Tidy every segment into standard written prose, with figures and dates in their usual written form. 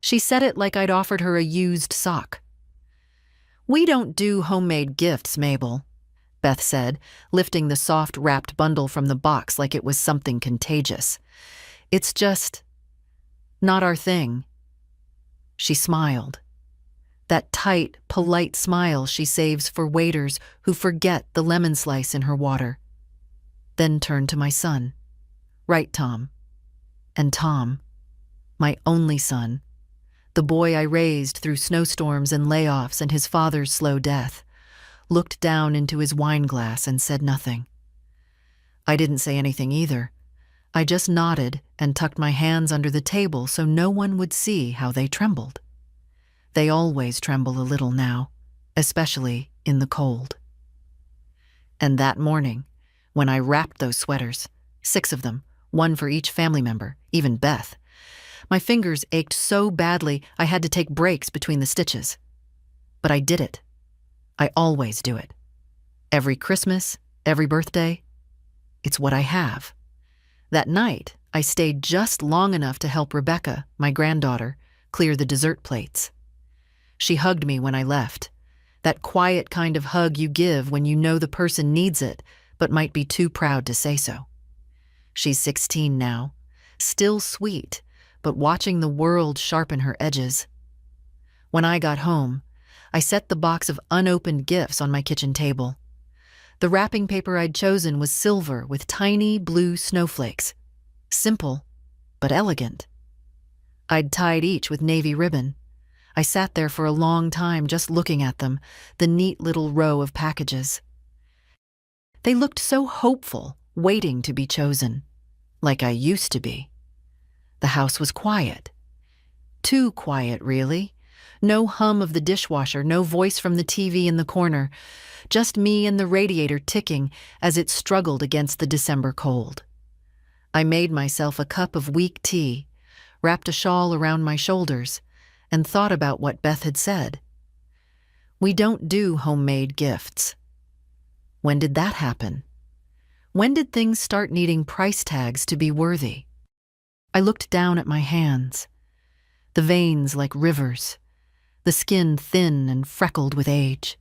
She said it like I'd offered her a used sock. "We don't do homemade gifts, Mabel," Beth said, lifting the soft wrapped bundle from the box like it was something contagious. "It's just not our thing." She smiled. That tight, polite smile she saves for waiters who forget the lemon slice in her water. Then turned to my son. "Right, Tom." And Tom, my only son, the boy I raised through snowstorms and layoffs and his father's slow death, looked down into his wine glass and said nothing. I didn't say anything either. I just nodded and tucked my hands under the table so no one would see how they trembled. They always tremble a little now, especially in the cold. And that morning, when I wrapped those sweaters, 6 of them, one for each family member, even Beth, my fingers ached so badly I had to take breaks between the stitches. But I did it. I always do it. Every Christmas, every birthday. It's what I have. That night, I stayed just long enough to help Rebecca, my granddaughter, clear the dessert plates. She hugged me when I left. That quiet kind of hug you give when you know the person needs it, but might be too proud to say so. She's 16 now, still sweet, but watching the world sharpen her edges. When I got home, I set the box of unopened gifts on my kitchen table. The wrapping paper I'd chosen was silver with tiny blue snowflakes. Simple, but elegant. I'd tied each with navy ribbon. I sat there for a long time just looking at them, the neat little row of packages. They looked so hopeful, waiting to be chosen, like I used to be. The house was quiet. Too quiet, really. No hum of the dishwasher, no voice from the TV in the corner, just me and the radiator ticking as it struggled against the December cold. I made myself a cup of weak tea, wrapped a shawl around my shoulders, and thought about what Beth had said. We don't do homemade gifts. When did that happen? When did things start needing price tags to be worthy? I looked down at my hands, the veins like rivers, the skin thin and freckled with age.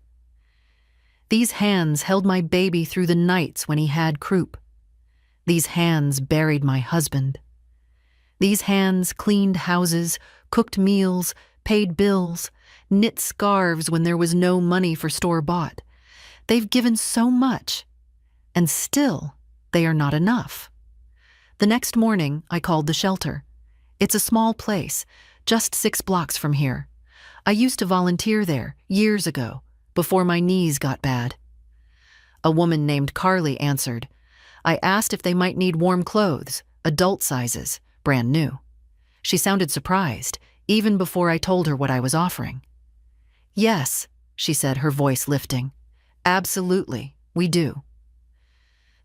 These hands held my baby through the nights when he had croup. These hands buried my husband. These hands cleaned houses, cooked meals, paid bills, knit scarves when there was no money for store-bought. They've given so much, and still they are not enough. The next morning, I called the shelter. It's a small place, just 6 blocks from here. I used to volunteer there years ago, before my knees got bad. A woman named Carly answered. I asked if they might need warm clothes, adult sizes, brand new. She sounded surprised, even before I told her what I was offering. Yes, she said, her voice lifting. Absolutely, we do.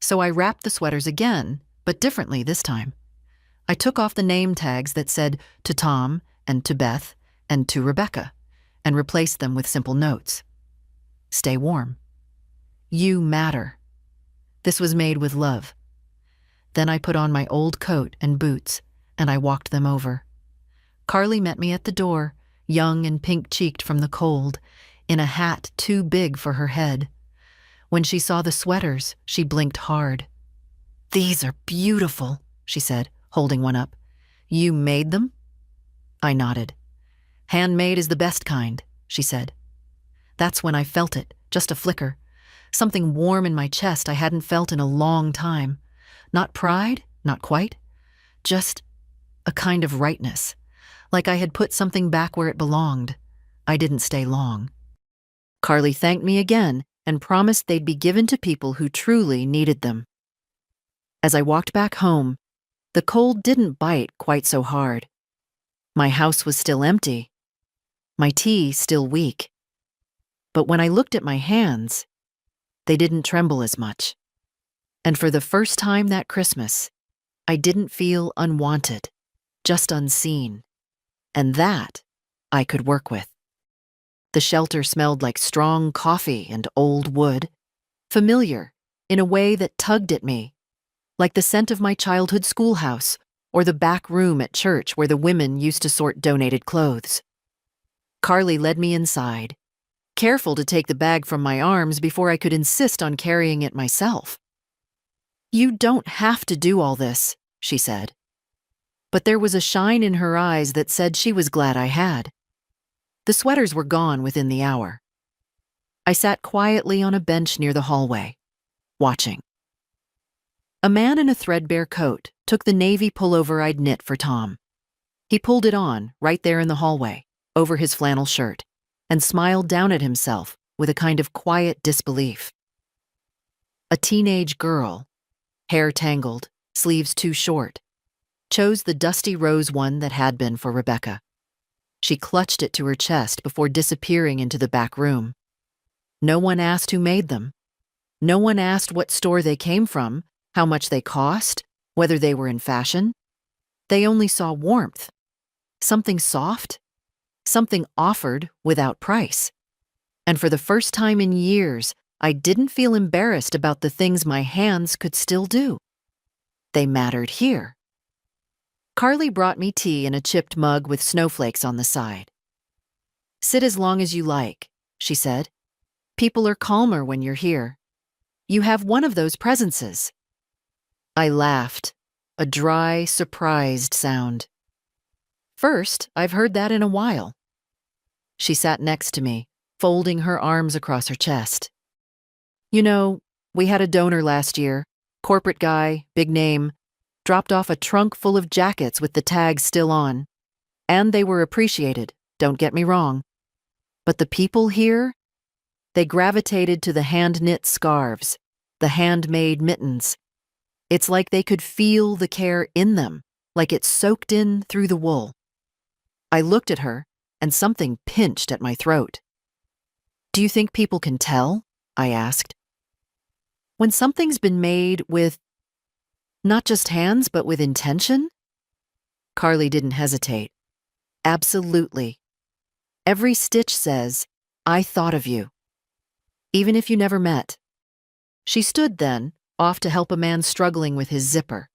So I wrapped the sweaters again, but differently this time. I took off the name tags that said to Tom and to Beth and to Rebecca, and replaced them with simple notes. Stay warm. You matter. This was made with love. Then I put on my old coat and boots, and I walked them over. Carly met me at the door, young and pink-cheeked from the cold, in a hat too big for her head. When she saw the sweaters, she blinked hard. These are beautiful, she said, holding one up. You made them? I nodded. Handmade is the best kind, she said. That's when I felt it, just a flicker. Something warm in my chest I hadn't felt in a long time. Not pride, not quite. Just a kind of rightness. Like I had put something back where it belonged. I didn't stay long. Carly thanked me again and promised they'd be given to people who truly needed them. As I walked back home, the cold didn't bite quite so hard. My house was still empty. My tea still weak. But when I looked at my hands, they didn't tremble as much. And for the first time that Christmas, I didn't feel unwanted, just unseen. And that I could work with. The shelter smelled like strong coffee and old wood, familiar in a way that tugged at me, like the scent of my childhood schoolhouse or the back room at church where the women used to sort donated clothes. Carly led me inside, careful to take the bag from my arms before I could insist on carrying it myself. "You don't have to do all this," she said. But there was a shine in her eyes that said she was glad I had. The sweaters were gone within the hour. I sat quietly on a bench near the hallway, watching. A man in a threadbare coat took the navy pullover I'd knit for Tom. He pulled it on, right there in the hallway, over his flannel shirt, and smiled down at himself with a kind of quiet disbelief. A teenage girl, hair tangled, sleeves too short, chose the dusty rose one that had been for Rebecca. She clutched it to her chest before disappearing into the back room. No one asked who made them. No one asked what store they came from, how much they cost, whether they were in fashion. They only saw warmth, something soft, something offered without price. And for the first time in years, I didn't feel embarrassed about the things my hands could still do. They mattered here. Carly brought me tea in a chipped mug with snowflakes on the side. "Sit as long as you like," she said. "People are calmer when you're here. You have one of those presences." I laughed, a dry, surprised sound. "First, I've heard that in a while." She sat next to me, folding her arms across her chest. "You know, we had a donor last year, corporate guy, big name, dropped off a trunk full of jackets with the tags still on. And they were appreciated, don't get me wrong. But the people here, they gravitated to the hand-knit scarves, the handmade mittens. It's like they could feel the care in them, like it soaked in through the wool." I looked at her, and something pinched at my throat. "Do you think people can tell?" I asked. "When something's been made with not just hands, but with intention?" Carly didn't hesitate. "Absolutely. Every stitch says, 'I thought of you,' even if you never met." She stood then, off to help a man struggling with his zipper.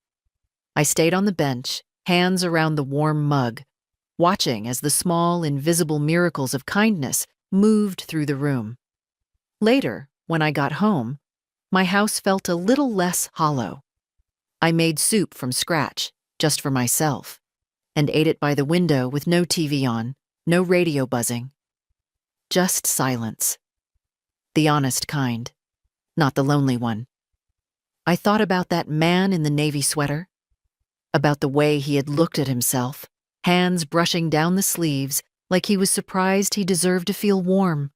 I stayed on the bench, hands around the warm mug, watching as the small, invisible miracles of kindness moved through the room. Later, when I got home, my house felt a little less hollow. I made soup from scratch, just for myself, and ate it by the window with no TV on, no radio buzzing. Just silence. The honest kind, not the lonely one. I thought about that man in the navy sweater, about the way he had looked at himself, hands brushing down the sleeves like he was surprised he deserved to feel warm.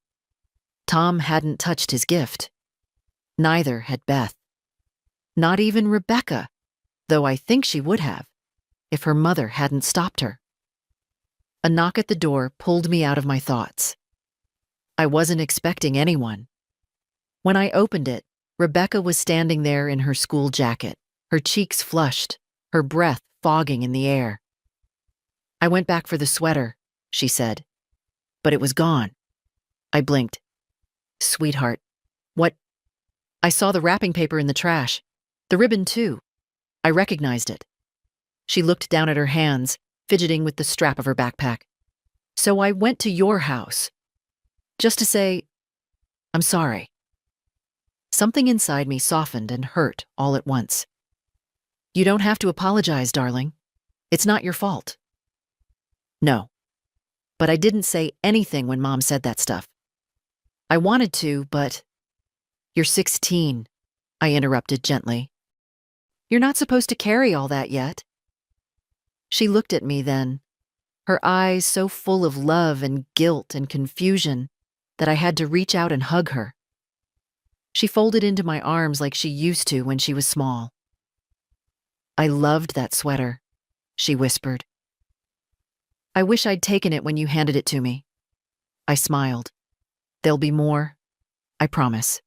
Tom hadn't touched his gift. Neither had Beth. Not even Rebecca, though I think she would have, if her mother hadn't stopped her. A knock at the door pulled me out of my thoughts. I wasn't expecting anyone. When I opened it, Rebecca was standing there in her school jacket, her cheeks flushed, her breath fogging in the air. "I went back for the sweater," she said, "but it was gone." I blinked. "Sweetheart, what?" "I saw the wrapping paper in the trash. The ribbon, too. I recognized it." She looked down at her hands, fidgeting with the strap of her backpack. "So I went to your house. Just to say, I'm sorry." Something inside me softened and hurt all at once. "You don't have to apologize, darling. It's not your fault." No. But I didn't say anything when Mom said that stuff. I wanted to, but... "You're 16, I interrupted gently. "You're not supposed to carry all that yet." She looked at me then, her eyes so full of love and guilt and confusion that I had to reach out and hug her. She folded into my arms like she used to when she was small. "I loved that sweater," she whispered. "I wish I'd taken it when you handed it to me." I smiled. "There'll be more, I promise."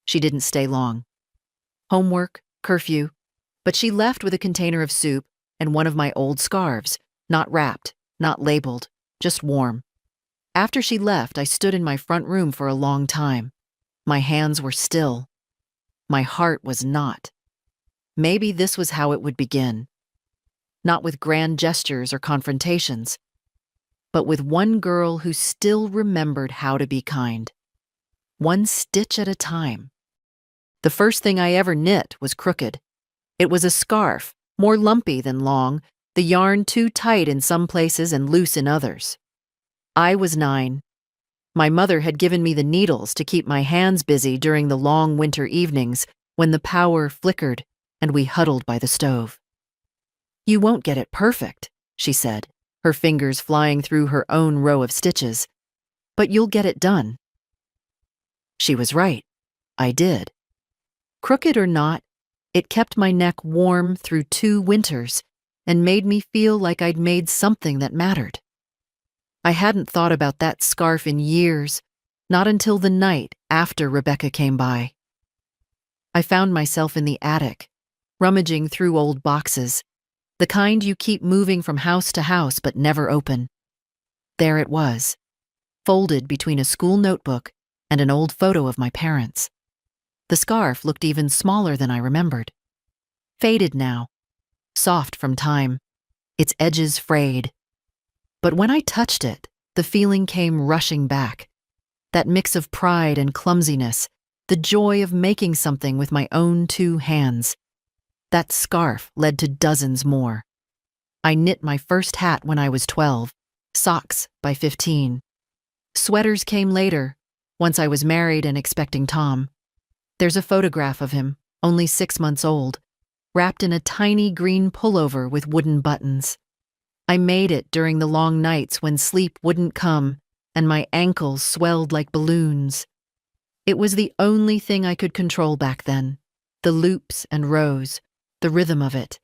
She didn't stay long. Homework, curfew, but she left with a container of soup and one of my old scarves, not wrapped, not labeled, just warm. After she left, I stood in my front room for a long time. My hands were still. My heart was not. Maybe this was how it would begin. not with grand gestures or confrontations, but with one girl who still remembered how to be kind. One stitch at a time. The first thing I ever knit was crooked. It was a scarf, more lumpy than long, the yarn too tight in some places and loose in others. I was 9. My mother had given me the needles to keep my hands busy during the long winter evenings when the power flickered and we huddled by the stove. "You won't get it perfect," she said, her fingers flying through her own row of stitches, "but you'll get it done." She was right. I did. Crooked or not, it kept my neck warm through 2 winters and made me feel like I'd made something that mattered. I hadn't thought about that scarf in years, not until the night after Rebecca came by. I found myself in the attic, rummaging through old boxes, the kind you keep moving from house to house but never open. There it was, folded between a school notebook and an old photo of my parents. The scarf looked even smaller than I remembered. Faded now, soft from time, its edges frayed. But when I touched it, the feeling came rushing back. That mix of pride and clumsiness, the joy of making something with my own 2 hands. That scarf led to dozens more. I knit my first hat when I was 12, socks by 15. Sweaters came later, once I was married and expecting Tom. There's a photograph of him, only 6 months old, wrapped in a tiny green pullover with wooden buttons. I made it during the long nights when sleep wouldn't come and my ankles swelled like balloons. It was the only thing I could control back then, the loops and rows, the rhythm of it.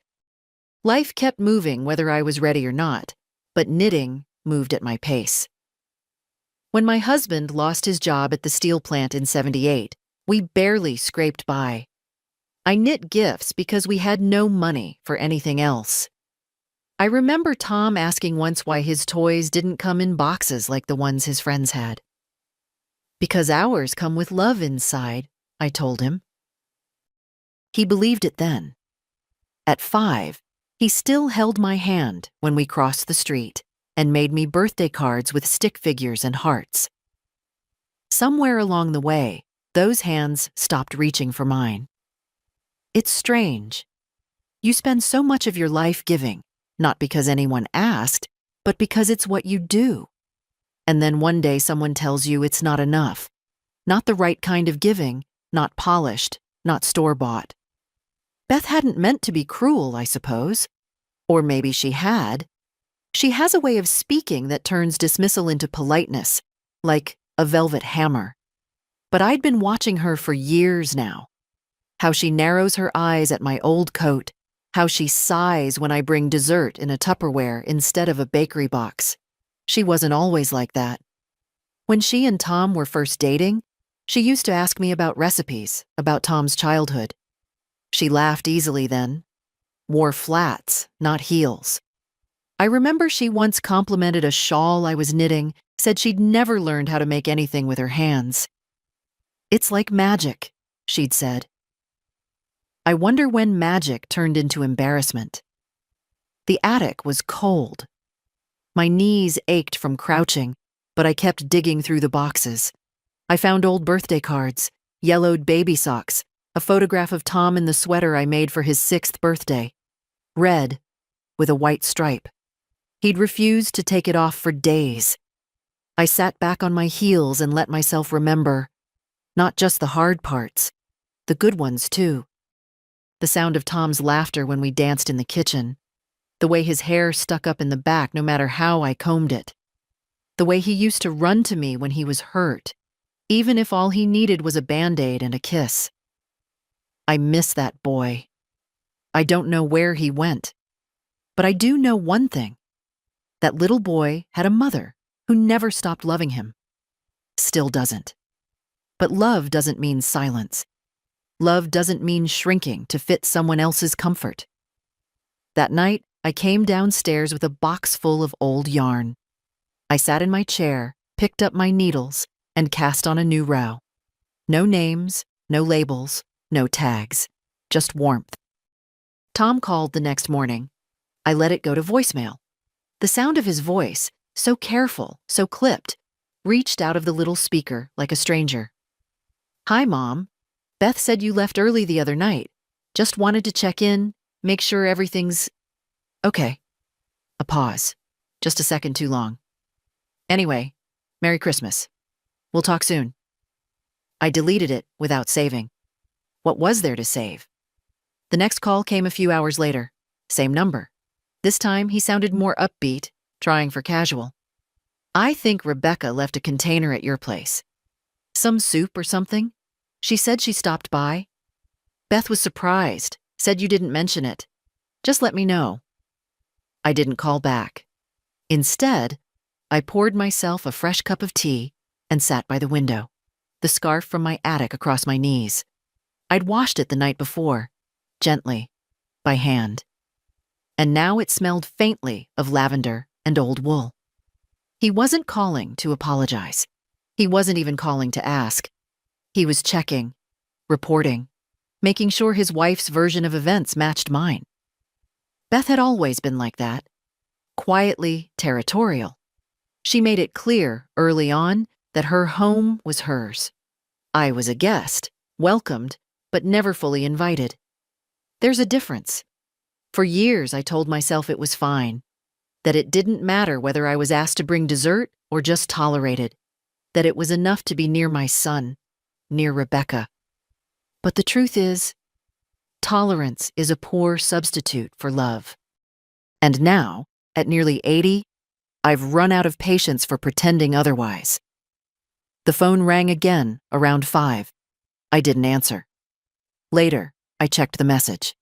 Life kept moving whether I was ready or not, but knitting moved at my pace. When my husband lost his job at the steel plant in '78, we barely scraped by. I knit gifts because we had no money for anything else. I remember Tom asking once why his toys didn't come in boxes like the ones his friends had. "Because ours come with love inside," I told him. He believed it then. At 5, he still held my hand when we crossed the street and made me birthday cards with stick figures and hearts. Somewhere along the way, those hands stopped reaching for mine. It's strange. You spend so much of your life giving, not because anyone asked, but because it's what you do. And then one day someone tells you it's not enough. Not the right kind of giving, not polished, not store-bought. Beth hadn't meant to be cruel, I suppose. Or maybe she had. She has a way of speaking that turns dismissal into politeness, like a velvet hammer. But I'd been watching her for years now. How she narrows her eyes at my old coat, how she sighs when I bring dessert in a Tupperware instead of a bakery box. She wasn't always like that. When she and Tom were first dating, she used to ask me about recipes, about Tom's childhood. She laughed easily then, wore flats, not heels. I remember she once complimented a shawl I was knitting, said she'd never learned how to make anything with her hands. "It's like magic," she'd said. I wonder when magic turned into embarrassment. The attic was cold. My knees ached from crouching, but I kept digging through the boxes. I found old birthday cards, yellowed baby socks, a photograph of Tom in the sweater I made for his 6th birthday. Red, with a white stripe. He'd refused to take it off for days. I sat back on my heels and let myself remember. Not just the hard parts, the good ones too. The sound of Tom's laughter when we danced in the kitchen. The way his hair stuck up in the back no matter how I combed it. The way he used to run to me when he was hurt, even if all he needed was a Band-Aid and a kiss. I miss that boy. I don't know where he went. But I do know one thing. That little boy had a mother who never stopped loving him. Still doesn't. But love doesn't mean silence. Love doesn't mean shrinking to fit someone else's comfort. That night, I came downstairs with a box full of old yarn. I sat in my chair, picked up my needles, and cast on a new row. No names, no labels, no tags, just warmth. Tom called the next morning. I let it go to voicemail. The sound of his voice, so careful, so clipped, reached out of the little speaker like a stranger. "Hi, Mom. Beth said you left early the other night. Just wanted to check in, make sure everything's okay." A pause. Just a second too long. "Anyway, Merry Christmas. We'll talk soon." I deleted it without saving. What was there to save? The next call came a few hours later. Same number. This time he sounded more upbeat, trying for casual. "I think Rebecca left a container at your place. Some soup or something? She said she stopped by. Beth was surprised, said you didn't mention it. Just let me know." I didn't call back. Instead, I poured myself a fresh cup of tea and sat by the window, the scarf from my attic across my knees. I'd washed it the night before, gently, by hand. And now it smelled faintly of lavender and old wool. He wasn't calling to apologize. He wasn't even calling to ask. He was checking, reporting, making sure his wife's version of events matched mine. Beth had always been like that, quietly territorial. She made it clear early on that her home was hers. I was a guest, welcomed, but never fully invited. There's a difference. For years, I told myself it was fine, that it didn't matter whether I was asked to bring dessert or just tolerated, that it was enough to be near my son, near Rebecca. But the truth is, tolerance is a poor substitute for love. And now, at nearly 80, I've run out of patience for pretending otherwise. The phone rang again around 5. I didn't answer. Later, I checked the message.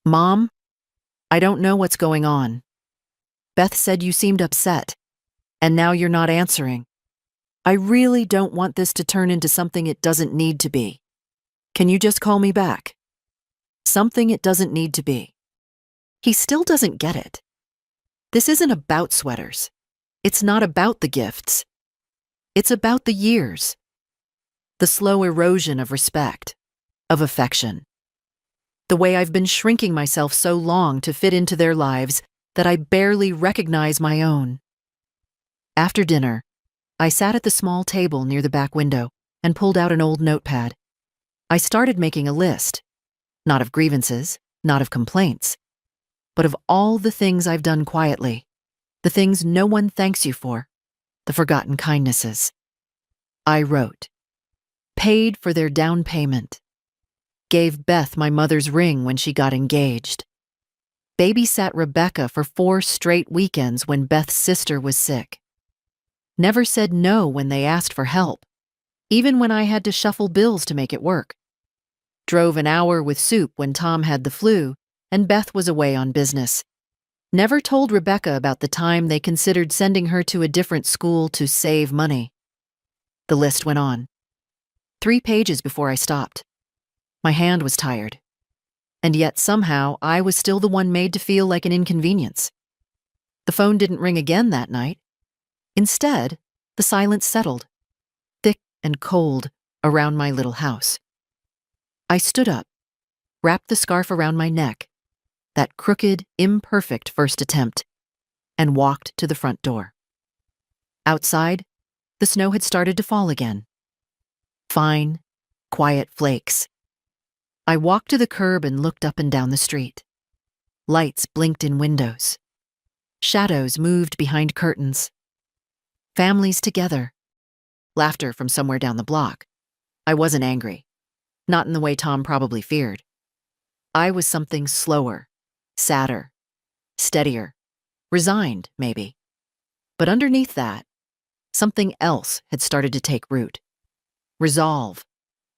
"Mom, I don't know what's going on. Beth said you seemed upset, and now you're not answering. I really don't want this to turn into something it doesn't need to be. Can you just call me back? Something it doesn't need to be." He still doesn't get it. This isn't about sweaters. It's not about the gifts. It's about the years. The slow erosion of respect, of affection. The way I've been shrinking myself so long to fit into their lives that I barely recognize my own. After dinner, I sat at the small table near the back window and pulled out an old notepad. I started making a list, not of grievances, not of complaints, but of all the things I've done quietly, the things no one thanks you for, the forgotten kindnesses. I wrote, paid for their down payment, gave Beth my mother's ring when she got engaged, babysat Rebecca for 4 straight weekends when Beth's sister was sick, never said no when they asked for help, even when I had to shuffle bills to make it work, drove an hour with Soup when Tom had the flu and Beth was away on business, never told Rebecca about the time they considered sending her to a different school to save money. The list went on. 3 pages before I stopped. My hand was tired. And yet somehow I was still the one made to feel like an inconvenience. The phone didn't ring again that night. Instead, the silence settled, thick and cold, around my little house. I stood up, wrapped the scarf around my neck, that crooked, imperfect first attempt, and walked to the front door. Outside, the snow had started to fall again. Fine, quiet flakes. I walked to the curb and looked up and down the street. Lights blinked in windows. Shadows moved behind curtains. Families together. Laughter from somewhere down the block. I wasn't angry. Not in the way Tom probably feared. I was something slower, sadder, steadier, resigned, maybe. But underneath that, something else had started to take root. Resolve,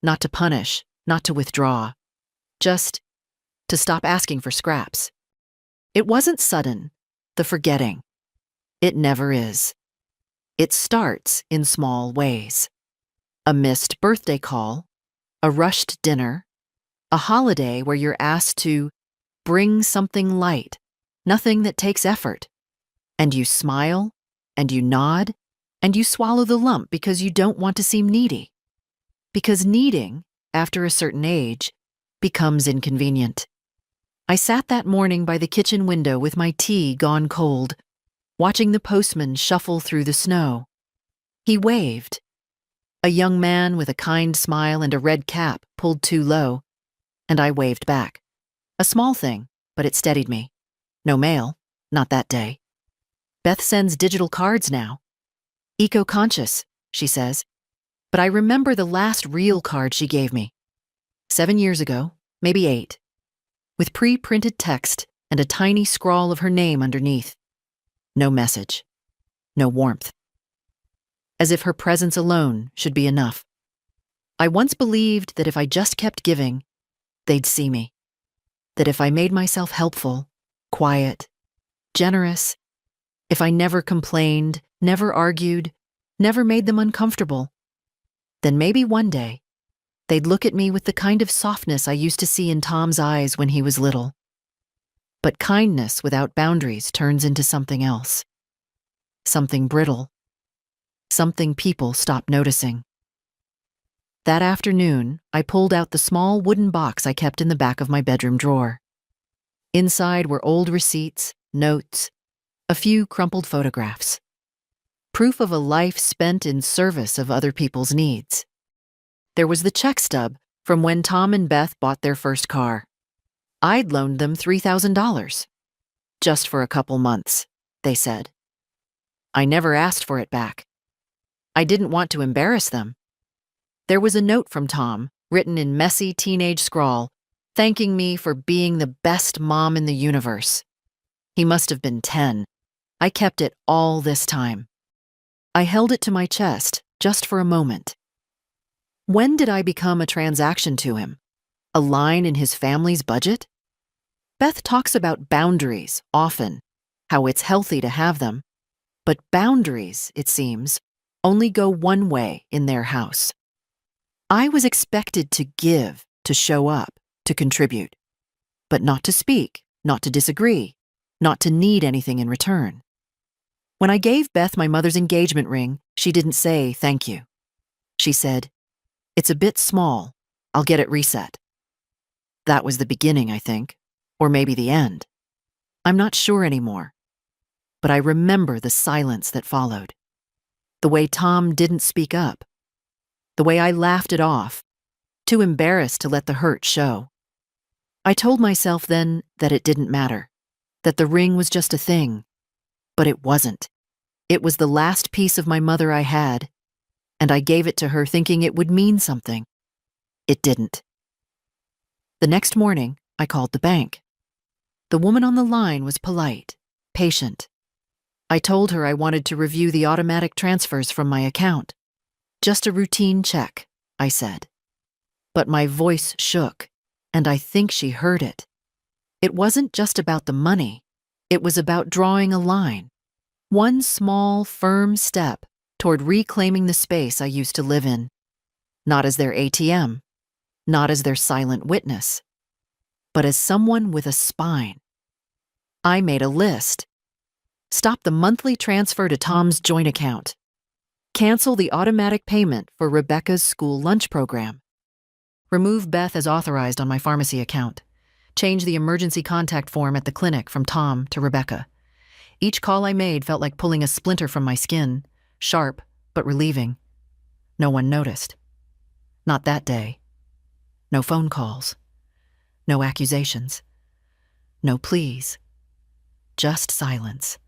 not to punish, not to withdraw, just to stop asking for scraps. It wasn't sudden, the forgetting. It never is. It starts in small ways. A missed birthday call, a rushed dinner, a holiday where you're asked to bring something light, nothing that takes effort. And you smile, and you nod, and you swallow the lump because you don't want to seem needy. Because needing, after a certain age, becomes inconvenient. I sat that morning by the kitchen window with my tea gone cold, watching the postman shuffle through the snow. He waved. A young man with a kind smile and a red cap pulled too low, and I waved back. A small thing, but it steadied me. No mail, not that day. Beth sends digital cards now. Eco-conscious, she says. But I remember the last real card she gave me. 7 years ago, maybe 8. With pre-printed text and a tiny scrawl of her name underneath. No message. No warmth. As if her presence alone should be enough. I once believed that if I just kept giving, they'd see me. That if I made myself helpful, quiet, generous, if I never complained, never argued, never made them uncomfortable, then maybe one day they'd look at me with the kind of softness I used to see in Tom's eyes when he was little. But kindness without boundaries turns into something else. Something brittle. Something people stop noticing. That afternoon, I pulled out the small wooden box I kept in the back of my bedroom drawer. Inside were old receipts, notes, a few crumpled photographs. Proof of a life spent in service of other people's needs. There was the check stub from when Tom and Beth bought their first car. I'd loaned them $3,000. Just for a couple months, they said. I never asked for it back. I didn't want to embarrass them. There was a note from Tom, written in messy teenage scrawl, thanking me for being the best mom in the universe. He must have been 10. I kept it all this time. I held it to my chest, just for a moment. When did I become a transaction to him? A line in his family's budget? Beth talks about boundaries often, how it's healthy to have them. But boundaries, it seems, only go one way in their house. I was expected to give, to show up, to contribute, but not to speak, not to disagree, not to need anything in return. When I gave Beth my mother's engagement ring, she didn't say thank you. She said, "It's a bit small. I'll get it reset." That was the beginning, I think, or maybe the end. I'm not sure anymore, but I remember the silence that followed. The way Tom didn't speak up. The way I laughed it off, too embarrassed to let the hurt show. I told myself then that it didn't matter, that the ring was just a thing. But it wasn't. It was the last piece of my mother I had, and I gave it to her thinking it would mean something. It didn't. The next morning, I called the bank. The woman on the line was polite, patient. I told her I wanted to review the automatic transfers from my account. Just a routine check, I said. But my voice shook, and I think she heard it. It wasn't just about the money. It was about drawing a line. One small, firm step toward reclaiming the space I used to live in. Not as their ATM, not as their silent witness, but as someone with a spine. I made a list. Stop the monthly transfer to Tom's joint account. Cancel the automatic payment for Rebecca's school lunch program. Remove Beth as authorized on my pharmacy account. Change the emergency contact form at the clinic from Tom to Rebecca. Each call I made felt like pulling a splinter from my skin, sharp but relieving. No one noticed. Not that day. No phone calls. No accusations. No pleas. Just silence.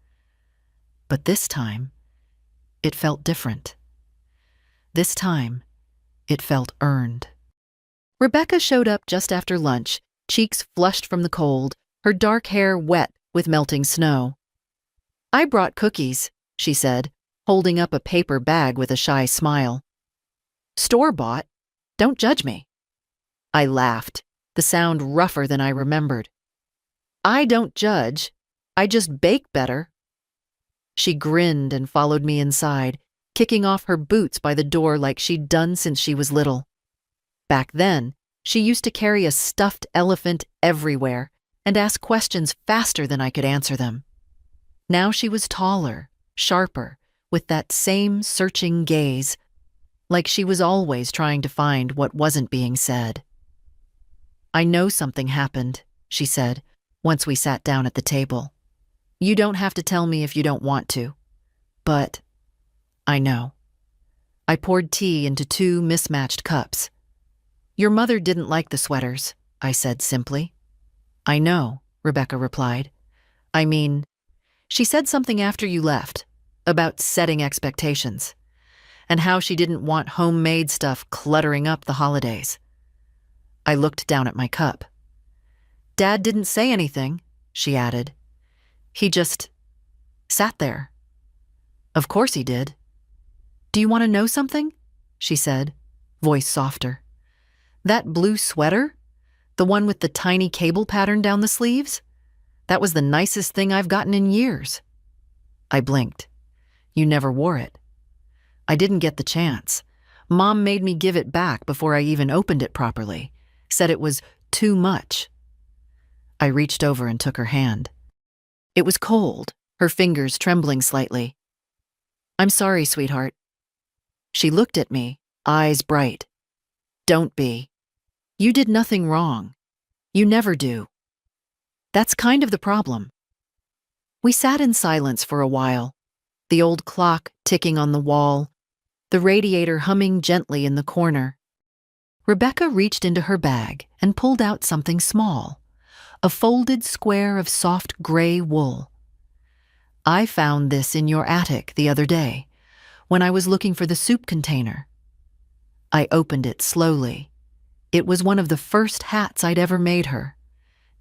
But this time, it felt different. This time, it felt earned. Rebecca showed up just after lunch, cheeks flushed from the cold, her dark hair wet with melting snow. "I brought cookies," she said, holding up a paper bag with a shy smile. "Store-bought. Don't judge me." I laughed, the sound rougher than I remembered. "I don't judge. I just bake better." She grinned and followed me inside, kicking off her boots by the door like she'd done since she was little. Back then, she used to carry a stuffed elephant everywhere and ask questions faster than I could answer them. Now she was taller, sharper, with that same searching gaze, like she was always trying to find what wasn't being said. "I know something happened," she said, once we sat down at the table. "You don't have to tell me if you don't want to. But I know." I poured tea into 2 mismatched cups. "Your mother didn't like the sweaters," I said simply. "I know," Rebecca replied. "I mean, she said something after you left, about setting expectations, and how she didn't want homemade stuff cluttering up the holidays." I looked down at my cup. "Dad didn't say anything," she added. "He just sat there." "Of course he did." "Do you want to know something?" she said, voice softer. "That blue sweater, the one with the tiny cable pattern down the sleeves, that was the nicest thing I've gotten in years." I blinked. "You never wore it." "I didn't get the chance. Mom made me give it back before I even opened it properly. Said it was too much." I reached over and took her hand. It was cold, her fingers trembling slightly. "I'm sorry, sweetheart." She looked at me, eyes bright. "Don't be. You did nothing wrong. You never do. That's kind of the problem." We sat in silence for a while, the old clock ticking on the wall, the radiator humming gently in the corner. Rebecca reached into her bag and pulled out something small, a folded square of soft gray wool. "I found this in your attic the other day, when I was looking for the soup container." I opened it slowly. It was one of the first hats I'd ever made her.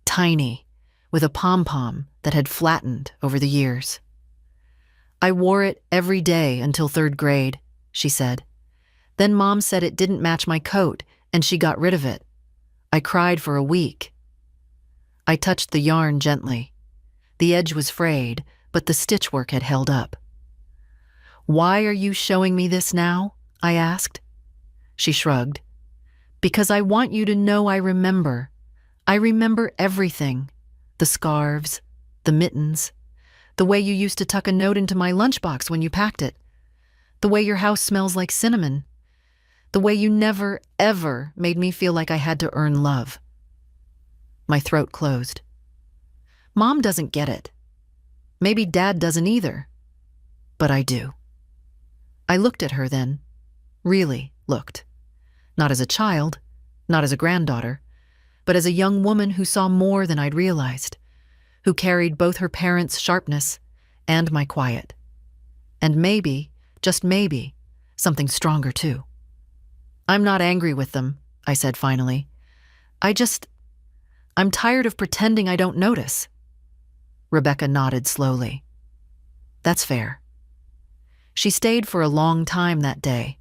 Tiny, with a pom-pom that had flattened over the years. "I wore it every day until 3rd grade, she said. "Then Mom said it didn't match my coat, and she got rid of it. I cried for a week." I touched the yarn gently. The edge was frayed, but the stitchwork had held up. "Why are you showing me this now?" I asked. She shrugged. "Because I want you to know I remember. I remember everything. The scarves, the mittens, the way you used to tuck a note into my lunchbox when you packed it, the way your house smells like cinnamon, the way you never, ever made me feel like I had to earn love." My throat closed. Mom doesn't get it. Maybe Dad doesn't either. But I do. I looked at her then. Really looked. Not as a child, not as a granddaughter, but as a young woman who saw more than I'd realized, who carried both her parents' sharpness and my quiet. And maybe, just maybe, something stronger too. "I'm not angry with them," I said finally. I'm tired of pretending I don't notice." Rebecca nodded slowly. "That's fair." She stayed for a long time that day.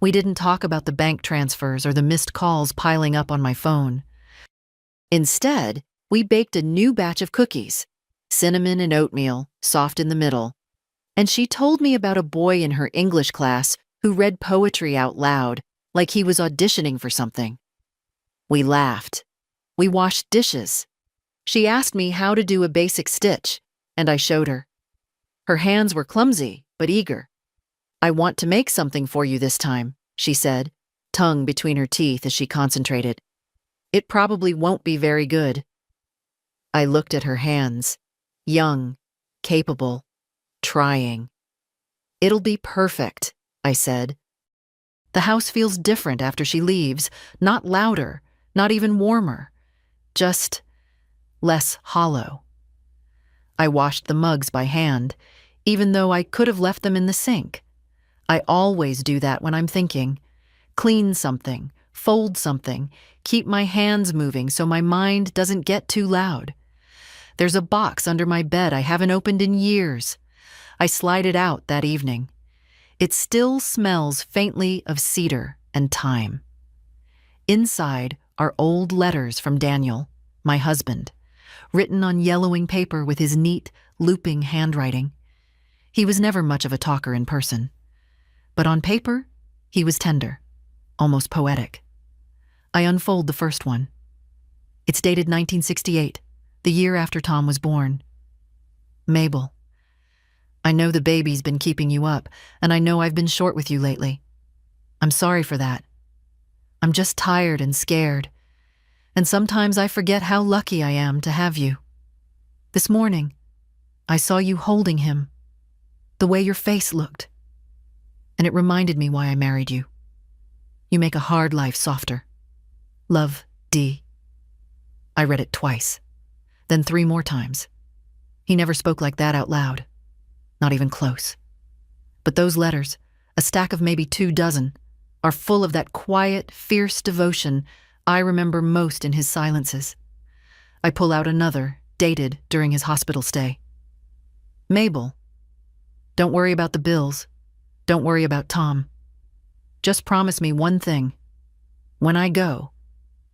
We didn't talk about the bank transfers or the missed calls piling up on my phone. Instead, we baked a new batch of cookies, cinnamon and oatmeal, soft in the middle. And she told me about a boy in her English class who read poetry out loud, like he was auditioning for something. We laughed. We washed dishes. She asked me how to do a basic stitch, and I showed her. Her hands were clumsy, but eager. "I want to make something for you this time," she said, tongue between her teeth as she concentrated. "It probably won't be very good." I looked at her hands, young, capable, trying. "It'll be perfect," I said. "The house feels different after she leaves, not louder, not even warmer, just less hollow." I washed the mugs by hand, even though I could have left them in the sink. I always do that when I'm thinking. Clean something, fold something, keep my hands moving so my mind doesn't get too loud. There's a box under my bed I haven't opened in years. I slide it out that evening. It still smells faintly of cedar and thyme. Inside are old letters from Daniel, my husband, written on yellowing paper with his neat, looping handwriting. He was never much of a talker in person. But on paper, he was tender, almost poetic. I unfold the first one. It's dated 1968, the year after Tom was born. "Mabel, I know the baby's been keeping you up, and I know I've been short with you lately. I'm sorry for that. I'm just tired and scared, and sometimes I forget how lucky I am to have you. This morning, I saw you holding him, the way your face looked, and it reminded me why I married you. You make a hard life softer. Love, D. I read it twice, then 3 more times. He never spoke like that out loud, not even close. But those letters, a stack of maybe 2 dozen, are full of that quiet, fierce devotion I remember most in his silences. I pull out another, dated during his hospital stay. Mabel, don't worry about the bills. Don't worry about Tom. Just promise me one thing. When I go,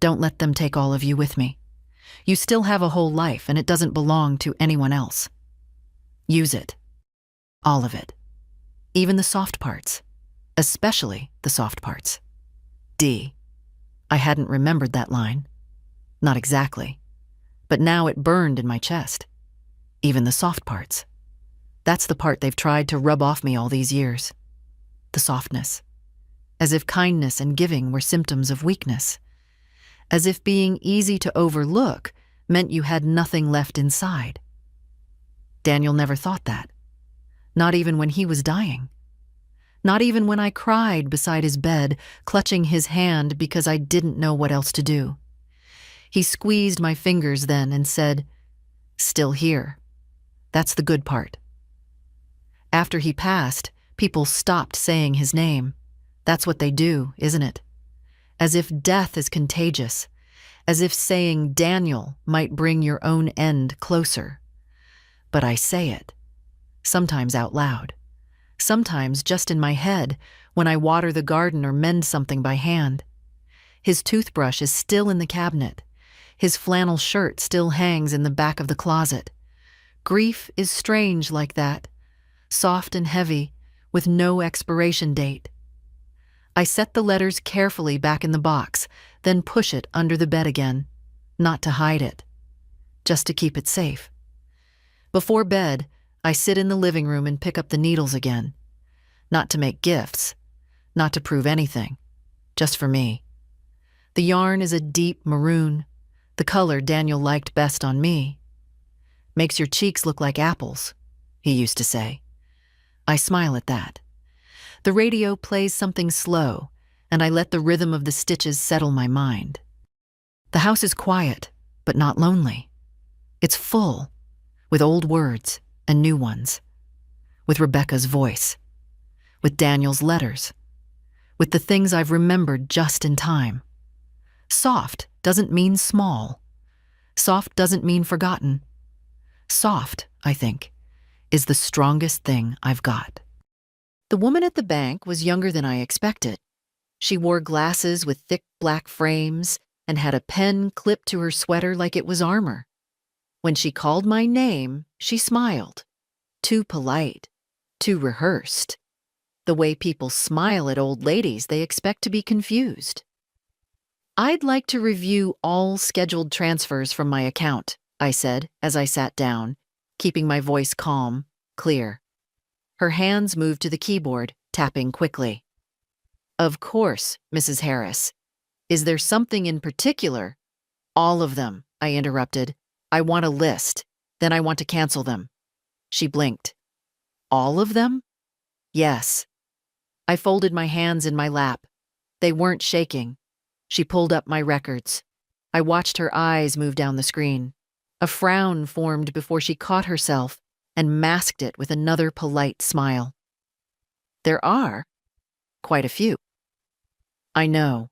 don't let them take all of you with me. You still have a whole life, and it doesn't belong to anyone else. Use it. All of it. Even the soft parts. Especially the soft parts. D. I hadn't remembered that line. Not exactly. But now it burned in my chest. Even the soft parts. That's the part they've tried to rub off me all these years. The softness. As if kindness and giving were symptoms of weakness. As if being easy to overlook meant you had nothing left inside. Daniel never thought that. Not even when he was dying. Not even when I cried beside his bed, clutching his hand because I didn't know what else to do. He squeezed my fingers then and said, "Still here. That's the good part." After he passed, people stopped saying his name. That's what they do, isn't it? As if death is contagious. As if saying Daniel might bring your own end closer. But I say it. Sometimes out loud. Sometimes just in my head when I water the garden or mend something by hand. His toothbrush is still in the cabinet. His flannel shirt still hangs in the back of the closet. Grief is strange like that. Soft and heavy, with no expiration date. I set the letters carefully back in the box, then push it under the bed again. Not to hide it. Just to keep it safe. Before bed, I sit in the living room and pick up the needles again. Not to make gifts. Not to prove anything. Just for me. The yarn is a deep maroon, the color Daniel liked best on me. Makes your cheeks look like apples, he used to say. I smile at that. The radio plays something slow, and I let the rhythm of the stitches settle my mind. The house is quiet, but not lonely. It's full, with old words and new ones. With Rebecca's voice. With Daniel's letters. With the things I've remembered just in time. Soft doesn't mean small. Soft doesn't mean forgotten. Soft, I think, is the strongest thing I've got. The woman at the bank was younger than I expected. She wore glasses with thick black frames and had a pen clipped to her sweater like it was armor. When she called my name, she smiled. Too polite, too rehearsed. The way people smile at old ladies they expect to be confused. "I'd like to review all scheduled transfers from my account," I said as I sat down, keeping my voice calm, clear. Her hands moved to the keyboard, tapping quickly. "Of course, Mrs. Harris. Is there something in particular?" "All of them," I interrupted. "I want a list. Then I want to cancel them." She blinked. "All of them?" "Yes." I folded my hands in my lap. They weren't shaking. She pulled up my records. I watched her eyes move down the screen. A frown formed before she caught herself and masked it with another polite smile. "There are quite a few." "I know."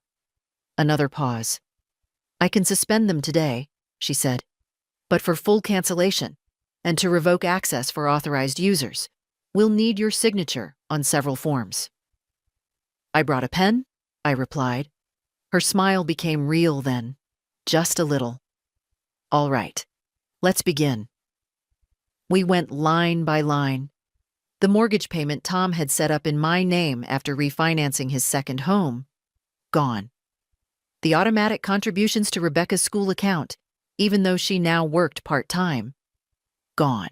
Another pause. "I can suspend them today," she said. "But for full cancellation and to revoke access for authorized users, we'll need your signature on several forms." "I brought a pen," I replied. Her smile became real then, just a little. "All right, let's begin." We went line by line. The mortgage payment Tom had set up in my name after refinancing his second home, gone. The automatic contributions to Rebecca's school account, even though she now worked part-time, gone.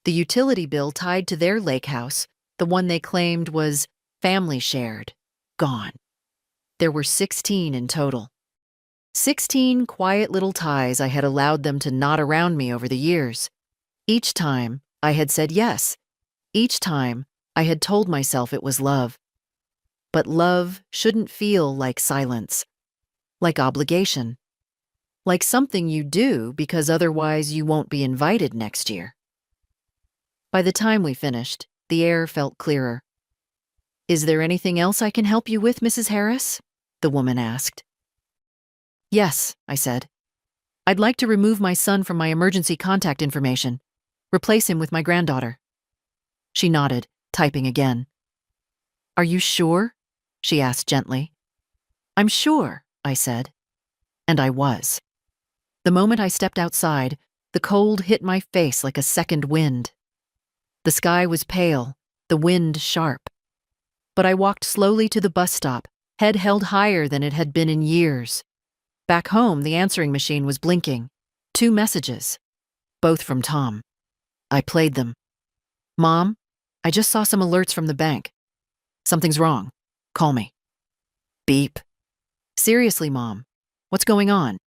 The utility bill tied to their lake house, the one they claimed was family shared, gone. There were 16 in total. 16 quiet little ties I had allowed them to knot around me over the years. Each time, I had said yes. Each time, I had told myself it was love. But love shouldn't feel like silence, like obligation, like something you do because otherwise you won't be invited next year. By the time we finished, the air felt clearer. "Is there anything else I can help you with, Mrs. Harris?" the woman asked. "Yes," I said. "I'd like to remove my son from my emergency contact information. Replace him with my granddaughter." She nodded, typing again. "Are you sure?" she asked gently. "I'm sure," I said. And I was. The moment I stepped outside, the cold hit my face like a second wind. The sky was pale, the wind sharp. But I walked slowly to the bus stop, head held higher than it had been in years. Back home, the answering machine was blinking. 2 messages, both from Tom. I played them. "Mom, I just saw some alerts from the bank. Something's wrong. Call me." Beep. "Seriously, Mom, what's going on?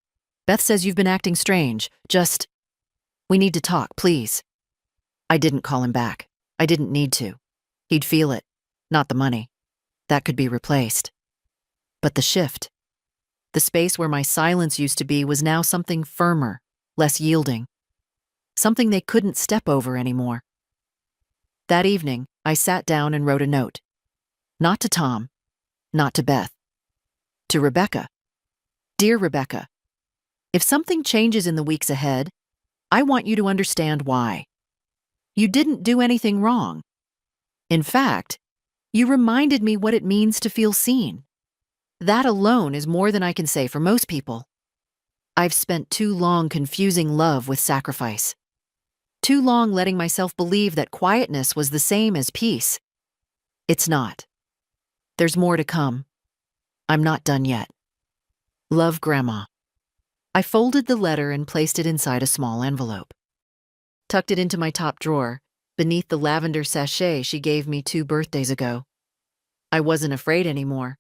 Beth says you've been acting strange. We need to talk, please." I didn't call him back. I didn't need to. He'd feel it, not the money. That could be replaced. But the shift, the space where my silence used to be, was now something firmer, less yielding. Something they couldn't step over anymore. That evening, I sat down and wrote a note. Not to Tom, not to Beth. To Rebecca. "Dear Rebecca, if something changes in the weeks ahead, I want you to understand why. You didn't do anything wrong. In fact, you reminded me what it means to feel seen. That alone is more than I can say for most people. I've spent too long confusing love with sacrifice. Too long letting myself believe that quietness was the same as peace. It's not. There's more to come. I'm not done yet. Love, Grandma." I folded the letter and placed it inside a small envelope. Tucked it into my top drawer, beneath the lavender sachet she gave me 2 birthdays ago. I wasn't afraid anymore.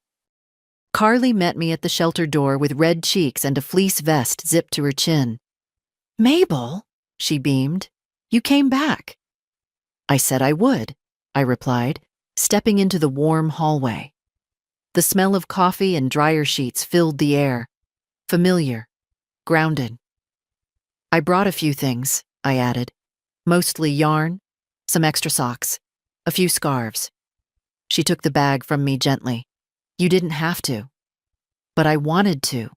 Carly met me at the shelter door with red cheeks and a fleece vest zipped to her chin. "Mabel," she beamed, "you came back." "I said I would," I replied, stepping into the warm hallway. The smell of coffee and dryer sheets filled the air. Familiar, grounded. "I brought a few things," I added. "Mostly yarn, some extra socks, a few scarves." She took the bag from me gently. "You didn't have to." But I wanted to.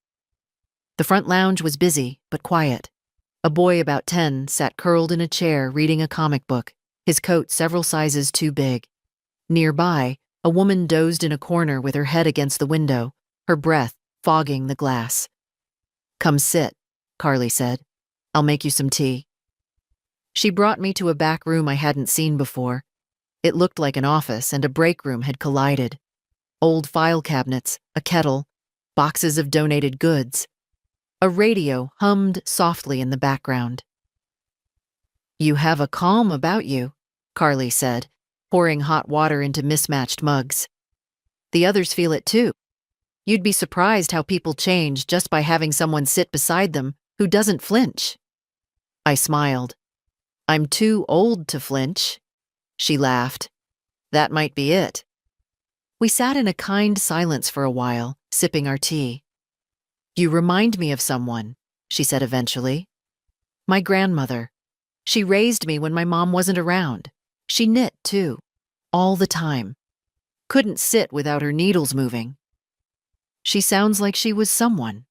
The front lounge was busy, but quiet. A boy about 10 sat curled in a chair reading a comic book, his coat several sizes too big. Nearby, a woman dozed in a corner with her head against the window, her breath fogging the glass. "Come sit," Carly said. "I'll make you some tea." She brought me to a back room I hadn't seen before. It looked like an office, and a break room had collided. Old file cabinets, a kettle, boxes of donated goods. A radio hummed softly in the background. "You have a calm about you," Carly said, pouring hot water into mismatched mugs. "The others feel it too. You'd be surprised how people change just by having someone sit beside them who doesn't flinch." I smiled. "I'm too old to flinch." She laughed. "That might be it." We sat in a kind silence for a while, sipping our tea. "You remind me of someone," she said eventually. "My grandmother. She raised me when my mom wasn't around. She knit, too, all the time. Couldn't sit without her needles moving. She sounds like she was someone."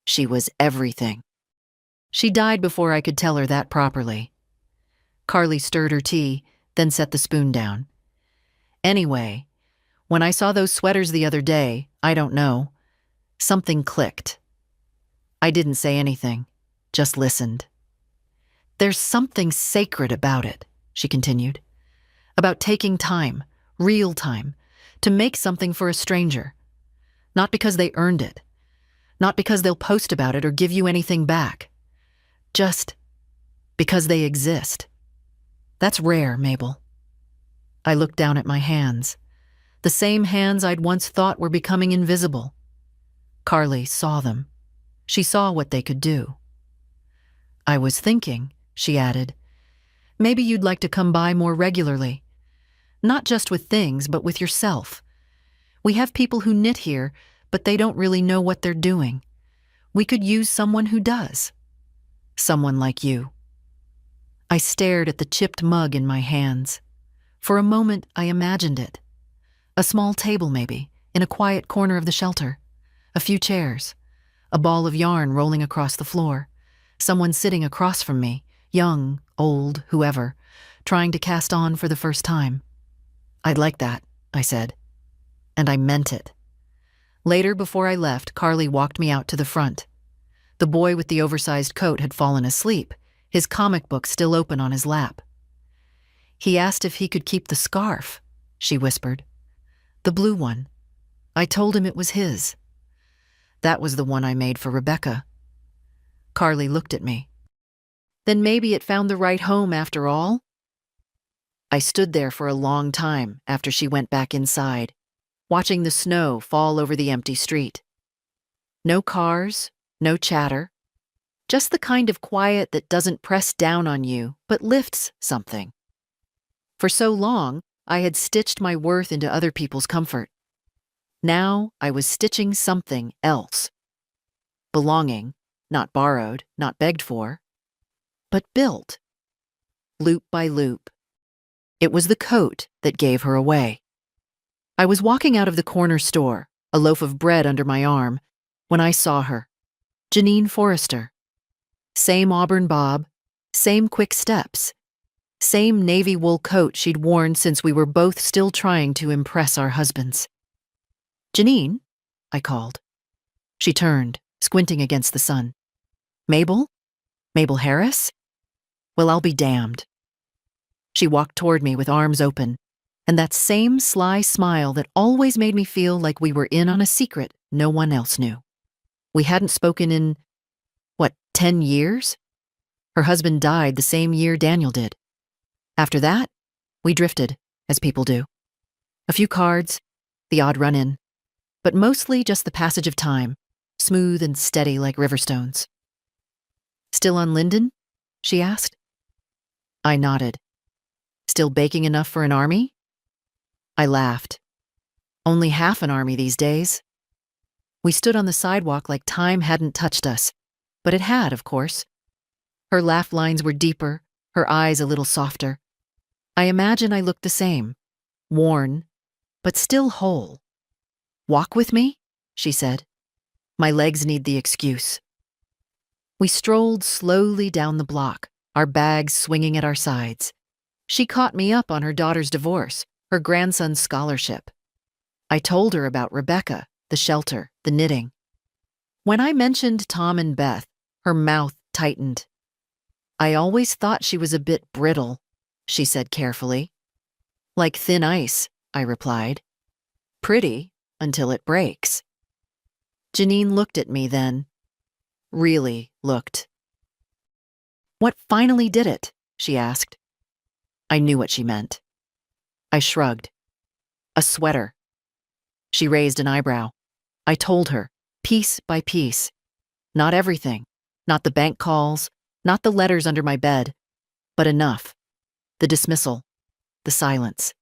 She was everything. She died before I could tell her that properly. Carly stirred her tea, then set the spoon down. "Anyway, when I saw those sweaters the other day, I don't know, something clicked. I didn't say anything, just listened. There's something sacred about it," she continued, "about taking time, real time, to make something for a stranger. Not because they earned it, not because they'll post about it or give you anything back. Just because they exist. That's rare, Mabel." I looked down at my hands, the same hands I'd once thought were becoming invisible. Carly saw them. She saw what they could do. I was thinking, she added, maybe you'd like to come by more regularly. Not just with things, but with yourself. We have people who knit here, but they don't really know what they're doing. We could use someone who does. Someone like you. I stared at the chipped mug in my hands. For a moment, I imagined it. A small table, maybe, in a quiet corner of the shelter. A few chairs. A ball of yarn rolling across the floor. Someone sitting across from me, young, old, whoever, trying to cast on for the first time. I'd like that, I said. And I meant it. Later, before I left, Carly walked me out to the front. The boy with the oversized coat had fallen asleep, his comic book still open on his lap. He asked if he could keep the scarf, she whispered. The blue one. I told him it was his. That was the one I made for Rebecca. Carly looked at me. Then maybe it found the right home after all? I stood there for a long time after she went back inside, watching the snow fall over the empty street. No cars, no chatter. Just the kind of quiet that doesn't press down on you, but lifts something. For so long, I had stitched my worth into other people's comfort. Now I was stitching something else. Belonging, not borrowed, not begged for, but built. Loop by loop. It was the coat that gave her away. I was walking out of the corner store, a loaf of bread under my arm, when I saw her. Janine Forrester. Same auburn bob, same quick steps, same navy wool coat she'd worn since we were both still trying to impress our husbands. Janine, I called. She turned, squinting against the sun. Mabel? Mabel Harris? Well, I'll be damned. She walked toward me with arms open, and that same sly smile that always made me feel like we were in on a secret no one else knew. We hadn't spoken in, 10 years? Her husband died the same year Daniel did. After that, we drifted, as people do. A few cards, the odd run-in, but mostly just the passage of time, smooth and steady like riverstones. Still on Linden? She asked. I nodded. Still baking enough for an army? I laughed. Only half an army these days. We stood on the sidewalk like time hadn't touched us, but it had, of course. Her laugh lines were deeper, her eyes a little softer. I imagine I looked the same, worn, but still whole. Walk with me? She said. My legs need the excuse. We strolled slowly down the block, our bags swinging at our sides. She caught me up on her daughter's divorce, her grandson's scholarship. I told her about Rebecca, the shelter, the knitting. When I mentioned Tom and Beth, her mouth tightened. I always thought she was a bit brittle, she said carefully. Like thin ice, I replied. Pretty until it breaks. Janine looked at me then. Really looked. What finally did it? She asked. I knew what she meant. I shrugged. A sweater. She raised an eyebrow. I told her, piece by piece. Not everything. Not the bank calls, not the letters under my bed, but enough. The dismissal, the silence,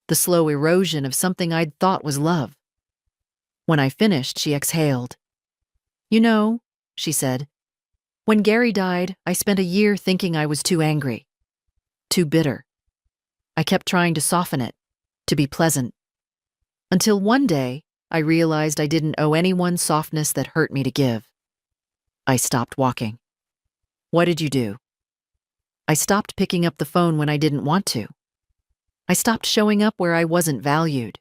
the slow erosion of something I'd thought was love. When I finished, she exhaled. You know, she said, when Gary died, I spent a year thinking I was too angry, too bitter. I kept trying to soften it, to be pleasant. Until one day, I realized I didn't owe anyone softness that hurt me to give. I stopped walking. What did you do? I stopped picking up the phone when I didn't want to. I stopped showing up where I wasn't valued.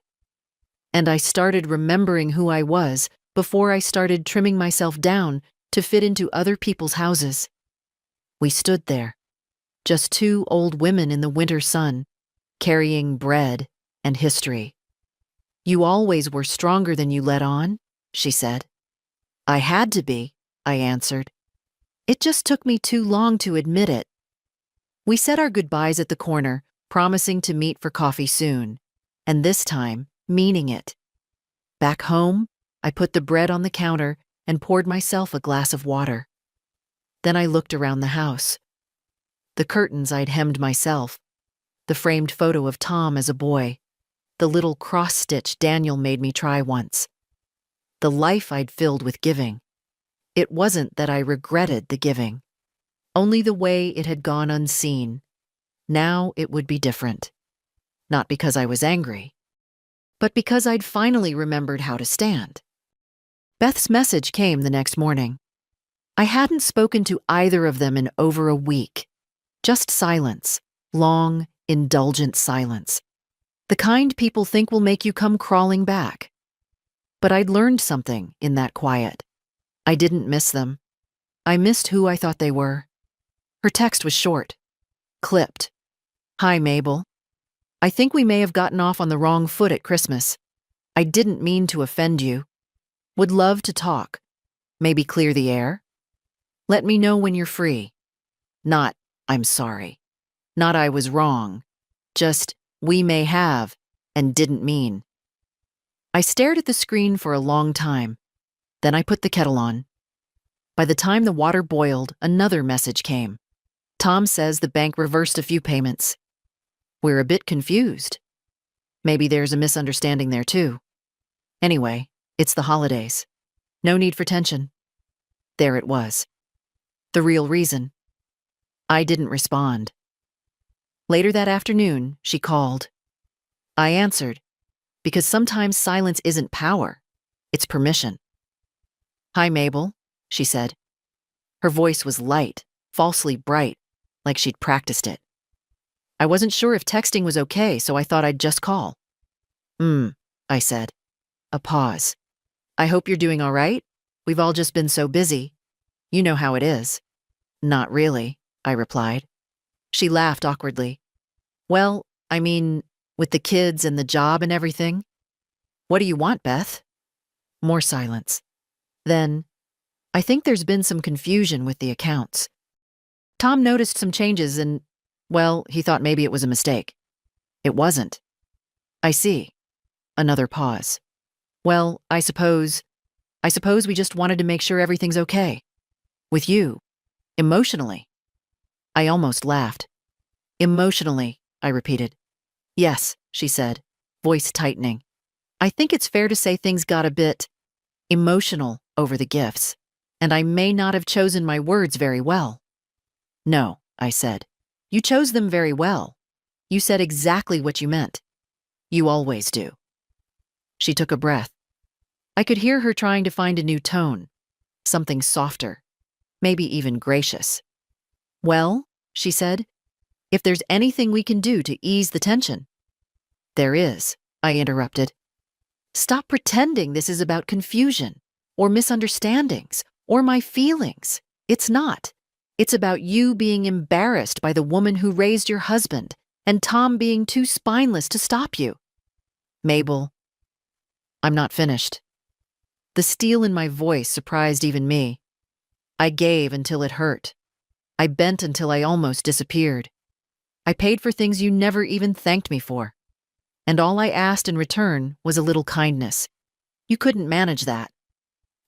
And I started remembering who I was before I started trimming myself down to fit into other people's houses. We stood there, just two old women in the winter sun, carrying bread and history. You always were stronger than you let on, she said. I had to be, I answered. It just took me too long to admit it. We said our goodbyes at the corner, promising to meet for coffee soon, and this time, meaning it. Back home, I put the bread on the counter and poured myself a glass of water. Then I looked around the house. The curtains I'd hemmed myself, the framed photo of Tom as a boy, the little cross-stitch Daniel made me try once. The life I'd filled with giving. It wasn't that I regretted the giving, only the way it had gone unseen. Now it would be different. Not because I was angry, but because I'd finally remembered how to stand. Beth's message came the next morning. I hadn't spoken to either of them in over a week. Just silence, long, indulgent silence. The kind people think will make you come crawling back. But I'd learned something in that quiet. I didn't miss them. I missed who I thought they were. Her text was short, clipped. "Hi, Mabel. I think we may have gotten off on the wrong foot at Christmas. I didn't mean to offend you. Would love to talk. Maybe clear the air. Let me know when you're free. Not, I'm sorry. Not I was wrong. Just, we may have, and didn't mean." I stared at the screen for a long time. Then I put the kettle on. By the time the water boiled, another message came. "Tom says the bank reversed a few payments. We're a bit confused. Maybe there's a misunderstanding there too. Anyway, it's the holidays. No need for tension." There it was. The real reason. I didn't respond. Later that afternoon, she called. I answered, because sometimes silence isn't power, it's permission. "Hi, Mabel," she said. Her voice was light, falsely bright, like she'd practiced it. I wasn't sure if texting was okay, so I thought I'd just call. I said. A pause. "I hope you're doing all right. We've all just been so busy. You know how it is." "Not really," I replied. She laughed awkwardly. "Well, I mean, with the kids and the job and everything." "What do you want, Beth?" More silence. Then, "I think there's been some confusion with the accounts. Tom noticed some changes and, well, he thought maybe it was a mistake. It wasn't." "I see." Another pause. "Well, I suppose we just wanted to make sure everything's okay. With you. Emotionally." I almost laughed. "Emotionally," I repeated. "Yes," she said, voice tightening. "I think it's fair to say things got a bit emotional over the gifts, and I may not have chosen my words very well." "No," I said. "You chose them very well. You said exactly what you meant. You always do." She took a breath. I could hear her trying to find a new tone, something softer, maybe even gracious. "Well," she said, "if there's anything we can do to ease the tension." "There is," I interrupted. "Stop pretending this is about confusion, or misunderstandings, or my feelings. It's not. It's about you being embarrassed by the woman who raised your husband, and Tom being too spineless to stop you." "Mabel." I'm not finished. The steel in my voice surprised even me. I gave until it hurt. I bent until I almost disappeared. I paid for things you never even thanked me for. And all I asked in return was a little kindness. You couldn't manage that.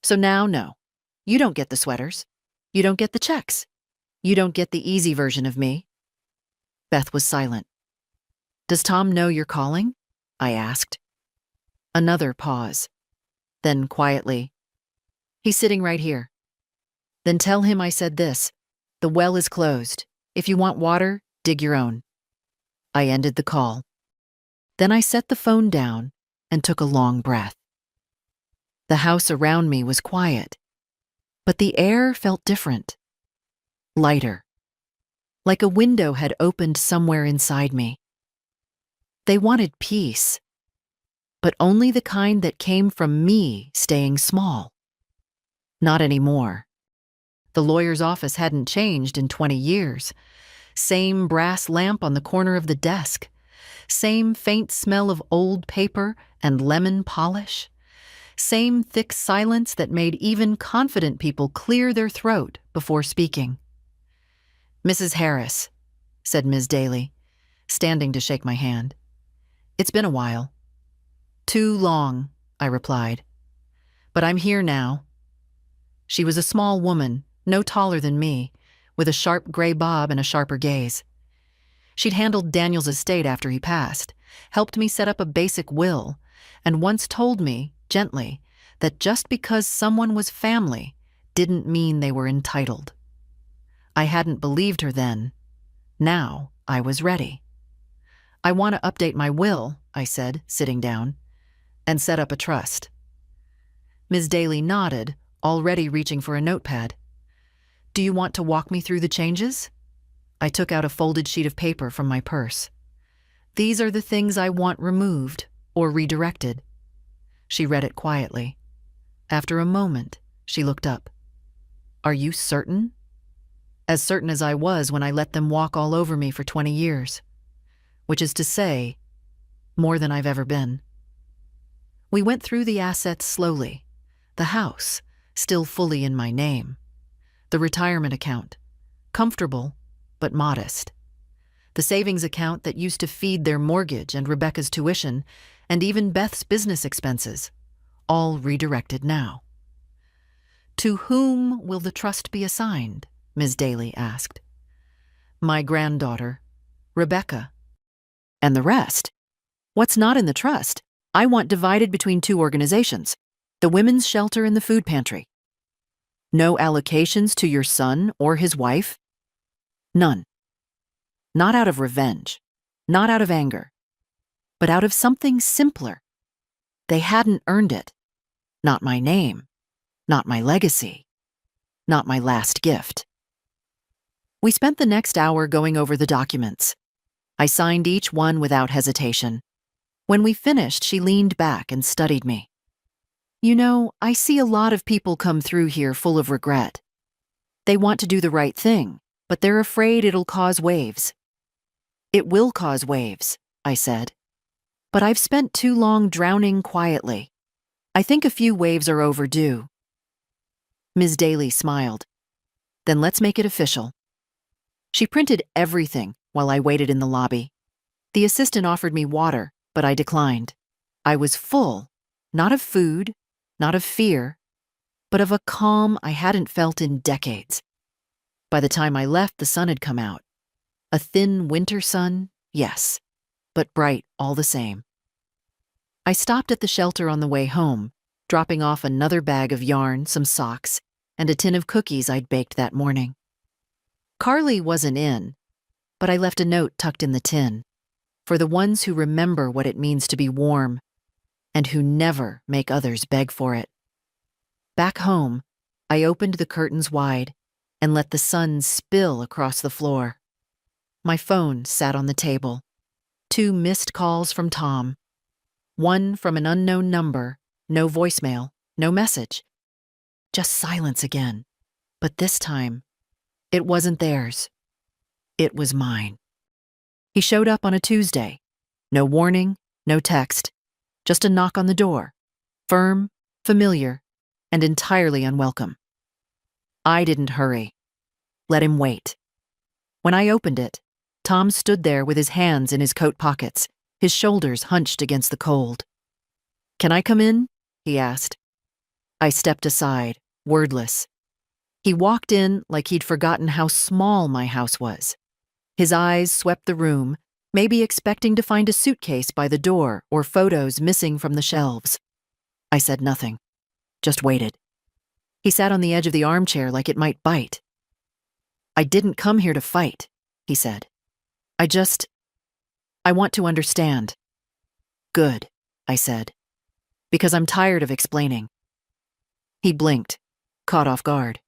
So now, no. You don't get the sweaters. You don't get the checks. You don't get the easy version of me. Beth was silent. "Does Tom know you're calling?" I asked. Another pause. Then quietly, "He's sitting right here." "Then tell him I said this. The well is closed. If you want water, dig your own." I ended the call. Then I set the phone down and took a long breath. The house around me was quiet, but the air felt different. Lighter. Like a window had opened somewhere inside me. They wanted peace, but only the kind that came from me staying small. Not anymore. The lawyer's office hadn't changed in 20 years. Same brass lamp on the corner of the desk. Same faint smell of old paper and lemon polish. Same thick silence that made even confident people clear their throat before speaking. "Mrs. Harris," said Ms. Daly, standing to shake my hand. "It's been a while." "Too long," I replied. But I'm here now. She was a small woman, no taller than me, with a sharp gray bob and a sharper gaze. She'd handled Daniel's estate after he passed, helped me set up a basic will, and once told me, gently, that just because someone was family didn't mean they were entitled. I hadn't believed her then. Now I was ready. I want to update my will, I said, sitting down, and set up a trust. Ms. Daly nodded, already reaching for a notepad. Do you want to walk me through the changes? I took out a folded sheet of paper from my purse. These are the things I want removed or redirected. She read it quietly. After a moment, she looked up. Are you certain? As certain as I was when I let them walk all over me for 20 years. Which is to say, more than I've ever been. We went through the assets slowly. The house, still fully in my name. The retirement account, comfortable but modest. The savings account that used to feed their mortgage and Rebecca's tuition, and even Beth's business expenses, all redirected now. To whom will the trust be assigned? Ms. Daly asked. My granddaughter, Rebecca. And the rest? What's not in the trust? I want divided between two organizations, the women's shelter and the food pantry. No allocations to your son or his wife? None. Not out of revenge, not out of anger, but out of something simpler. They hadn't earned it. Not my name, not my legacy, not my last gift. We spent the next hour going over the documents. I signed each one without hesitation. When we finished, she leaned back and studied me. You know, I see a lot of people come through here full of regret. They want to do the right thing, but they're afraid it'll cause waves. It will cause waves, I said. But I've spent too long drowning quietly. I think a few waves are overdue. Ms. Daly smiled. Then let's make it official. She printed everything while I waited in the lobby. The assistant offered me water, but I declined. I was full, not of food, not of fear, but of a calm I hadn't felt in decades. By the time I left, the sun had come out. A thin winter sun, yes, but bright all the same. I stopped at the shelter on the way home, dropping off another bag of yarn, some socks, and a tin of cookies I'd baked that morning. Carly wasn't in, but I left a note tucked in the tin, for the ones who remember what it means to be warm and who never make others beg for it. Back home, I opened the curtains wide and let the sun spill across the floor. My phone sat on the table. 2 missed calls from Tom. 1 from an unknown number, no voicemail, no message. Just silence again. But this time, it wasn't theirs. It was mine. He showed up on a Tuesday. No warning, no text. Just a knock on the door. Firm, familiar, and entirely unwelcome. I didn't hurry. Let him wait. When I opened it, Tom stood there with his hands in his coat pockets, his shoulders hunched against the cold. Can I come in? He asked. I stepped aside, wordless. He walked in like he'd forgotten how small my house was. His eyes swept the room, maybe expecting to find a suitcase by the door or photos missing from the shelves. I said nothing, just waited. He sat on the edge of the armchair like it might bite. I didn't come here to fight, he said. I want to understand. Good, I said, because I'm tired of explaining. He blinked, caught off guard.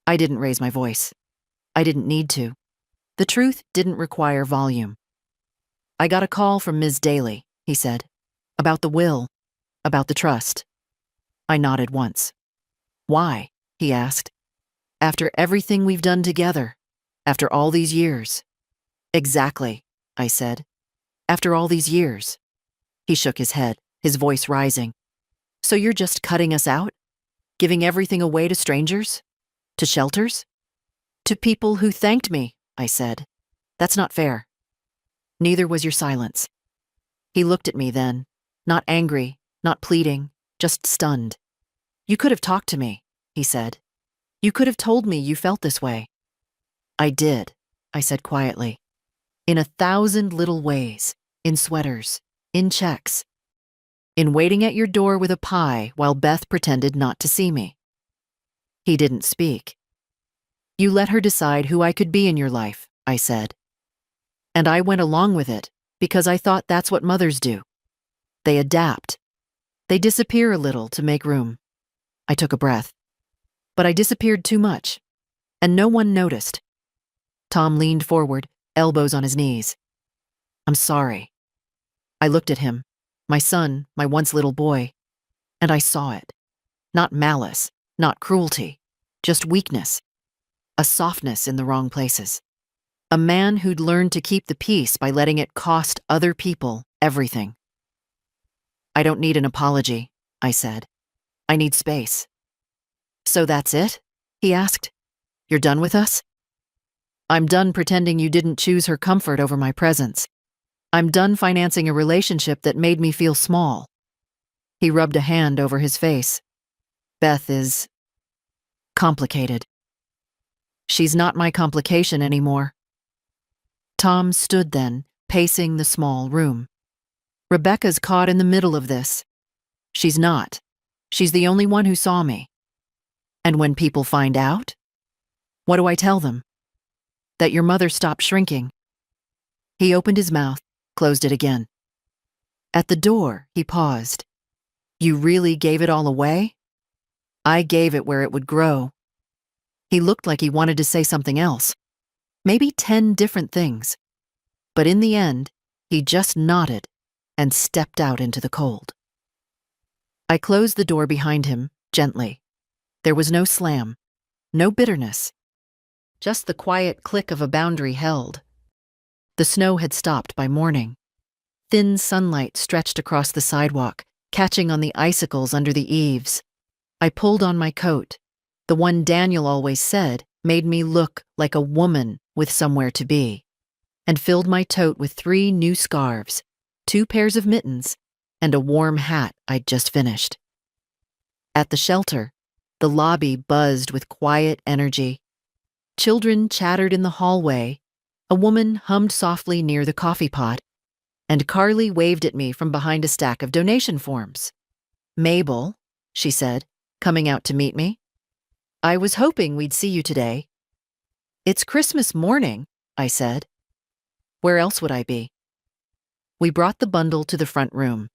I didn't raise my voice. I didn't need to. The truth didn't require volume. I got a call from Ms. Daly, he said, about the will, about the trust. I nodded once. Why? He asked. After everything we've done together, after all these years. Exactly, I said. After all these years. He shook his head, his voice rising. So you're just cutting us out? Giving everything away to strangers? To shelters? To people who thanked me, I said. That's not fair. Neither was your silence. He looked at me then, not angry, not pleading, just stunned. You could have talked to me, he said. You could have told me you felt this way. I did, I said quietly. In 1,000 little ways. In sweaters. In checks. In waiting at your door with a pie while Beth pretended not to see me. He didn't speak. You let her decide who I could be in your life, I said. And I went along with it because I thought that's what mothers do. They adapt. They disappear a little to make room. I took a breath. But I disappeared too much, and no one noticed. Tom leaned forward, elbows on his knees. I'm sorry. I looked at him, my son, my once little boy, and I saw it. Not malice, not cruelty, just weakness. A softness in the wrong places. A man who'd learned to keep the peace by letting it cost other people everything. I don't need an apology, I said. I need space. So that's it? He asked. You're done with us? I'm done pretending you didn't choose her comfort over my presence. I'm done financing a relationship that made me feel small. He rubbed a hand over his face. Beth is complicated. She's not my complication anymore. Tom stood then, pacing the small room. Rebecca's caught in the middle of this. She's not. She's the only one who saw me. And when people find out? What do I tell them? That your mother stopped shrinking. He opened his mouth, closed it again. At the door, he paused. You really gave it all away? I gave it where it would grow. He looked like he wanted to say something else. Maybe 10 different things. But in the end, he just nodded and stepped out into the cold. I closed the door behind him, gently. There was no slam, no bitterness. Just the quiet click of a boundary held. The snow had stopped by morning. Thin sunlight stretched across the sidewalk, catching on the icicles under the eaves. I pulled on my coat. The one Daniel always said made me look like a woman with somewhere to be, and filled my tote with 3 new scarves, 2 pairs of mittens, and a warm hat I'd just finished. At the shelter, the lobby buzzed with quiet energy. Children chattered in the hallway, a woman hummed softly near the coffee pot, and Carly waved at me from behind a stack of donation forms. Mabel, she said, coming out to meet me. I was hoping we'd see you today. It's Christmas morning, I said. Where else would I be? We brought the bundle to the front room.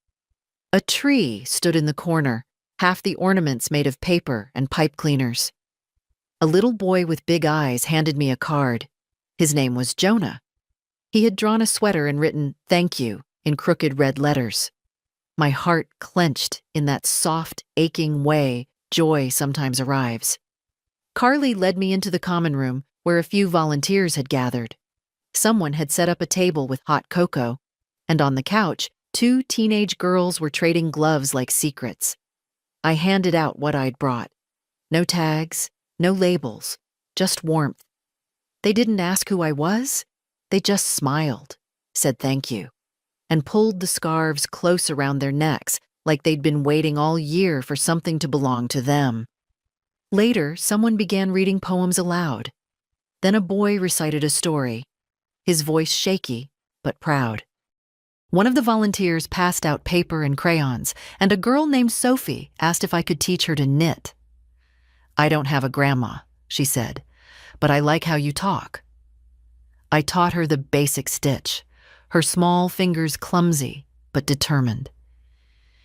A tree stood in the corner, half the ornaments made of paper and pipe cleaners. A little boy with big eyes handed me a card. His name was Jonah. He had drawn a sweater and written, "Thank you," in crooked red letters. My heart clenched in that soft, aching way joy sometimes arrives. Carly led me into the common room where a few volunteers had gathered. Someone had set up a table with hot cocoa, and on the couch, 2 teenage girls were trading gloves like secrets. I handed out what I'd brought. No tags, no labels, just warmth. They didn't ask who I was. They just smiled, said thank you, and pulled the scarves close around their necks like they'd been waiting all year for something to belong to them. Later, someone began reading poems aloud. Then a boy recited a story, his voice shaky but proud. One of the volunteers passed out paper and crayons, and a girl named Sophie asked if I could teach her to knit. I don't have a grandma, she said, but I like how you talk. I taught her the basic stitch, her small fingers clumsy but determined.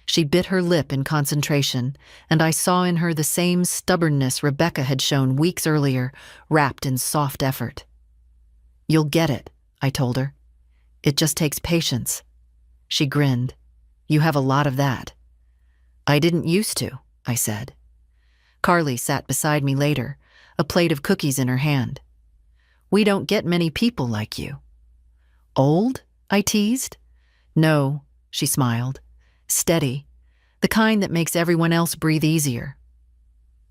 She bit her lip in concentration, and I saw in her the same stubbornness Rebecca had shown weeks earlier, wrapped in soft effort. You'll get it, I told her. It just takes patience. She grinned. You have a lot of that. I didn't used to, I said. Carly sat beside me later, a plate of cookies in her hand. We don't get many people like you. Old? I teased. No, she smiled. Steady, the kind that makes everyone else breathe easier.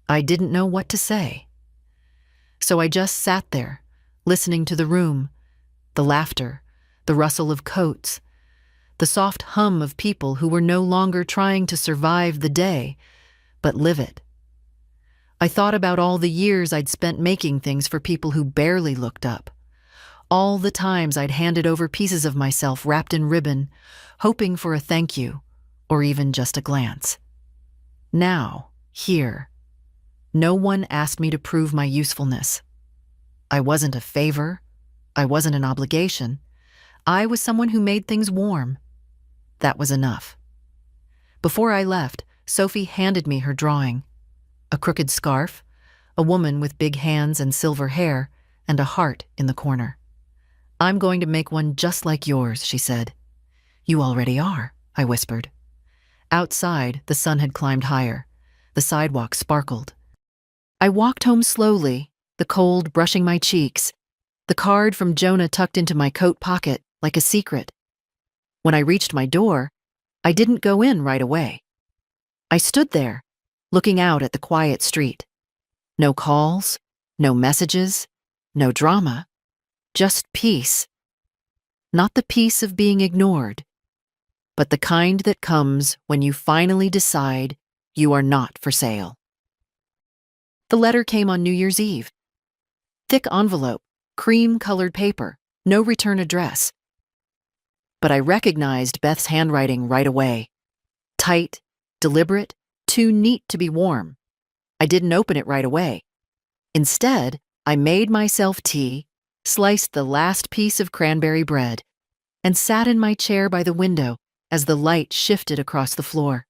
I didn't know what to say. So I just sat there, listening to the room, the laughter, the rustle of coats, the soft hum of people who were no longer trying to survive the day, but live it. I thought about all the years I'd spent making things for people who barely looked up. All the times I'd handed over pieces of myself wrapped in ribbon, hoping for a thank you, or even just a glance. Now, here, no one asked me to prove my usefulness. I wasn't a favor. I wasn't an obligation. I was someone who made things warm. That was enough. Before I left, Sophie handed me her drawing. A crooked scarf, a woman with big hands and silver hair, and a heart in the corner. "I'm going to make one just like yours," she said. "You already are," I whispered. Outside, the sun had climbed higher. The sidewalk sparkled. I walked home slowly, the cold brushing my cheeks, the card from Jonah tucked into my coat pocket like a secret. When I reached my door, I didn't go in right away. I stood there, looking out at the quiet street. No calls, no messages, no drama, just peace. Not the peace of being ignored, but the kind that comes when you finally decide you are not for sale. The letter came on New Year's Eve. Thick envelope, cream-colored paper, no return address. But I recognized Beth's handwriting right away. Tight, deliberate, too neat to be warm. I didn't open it right away. Instead, I made myself tea, sliced the last piece of cranberry bread, and sat in my chair by the window as the light shifted across the floor.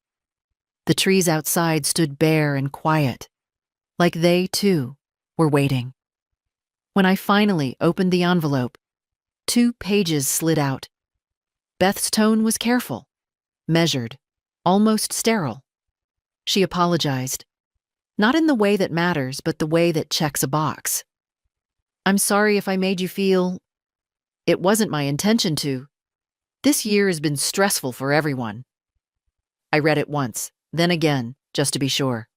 The trees outside stood bare and quiet, like they, too, were waiting. When I finally opened the envelope, 2 pages slid out. Beth's tone was careful, measured, almost sterile. She apologized, not in the way that matters, but the way that checks a box. "I'm sorry if I made you feel... It wasn't my intention to. This year has been stressful for everyone." I read it once, then again, just to be sure.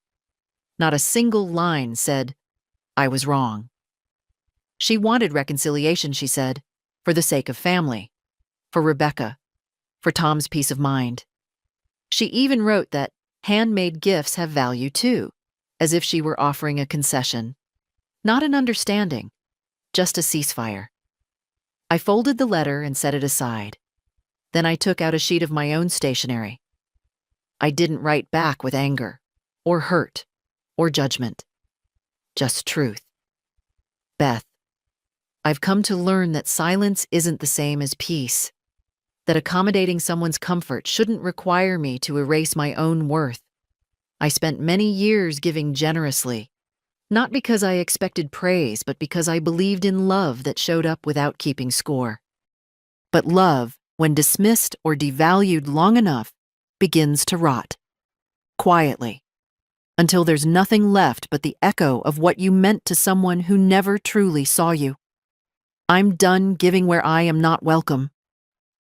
Not a single line said, "I was wrong." She wanted reconciliation, she said, for the sake of family, for Rebecca, for Tom's peace of mind. She even wrote that handmade gifts have value too, as if she were offering a concession. Not an understanding, just a ceasefire. I folded the letter and set it aside. Then I took out a sheet of my own stationery. I didn't write back with anger, or hurt, or judgment. Just truth. "Beth, I've come to learn that silence isn't the same as peace, that accommodating someone's comfort shouldn't require me to erase my own worth. I spent many years giving generously, not because I expected praise, but because I believed in love that showed up without keeping score. But love, when dismissed or devalued long enough, begins to rot, quietly, until there's nothing left but the echo of what you meant to someone who never truly saw you. I'm done giving where I am not welcome.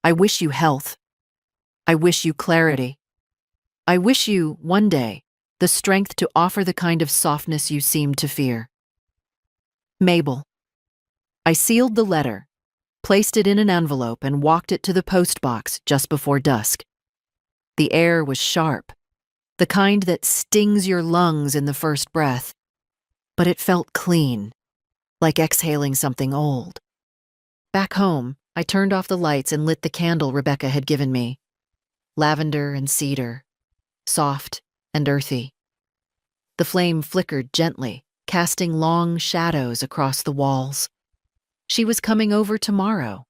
I wish you health. I wish you clarity. I wish you, one day, the strength to offer the kind of softness you seem to fear. Mabel." I sealed the letter, placed it in an envelope, and walked it to the post box just before dusk. The air was sharp, the kind that stings your lungs in the first breath, but it felt clean, like exhaling something old. Back home, I turned off the lights and lit the candle Rebecca had given me. Lavender and cedar, soft and earthy. The flame flickered gently, casting long shadows across the walls. She was coming over tomorrow.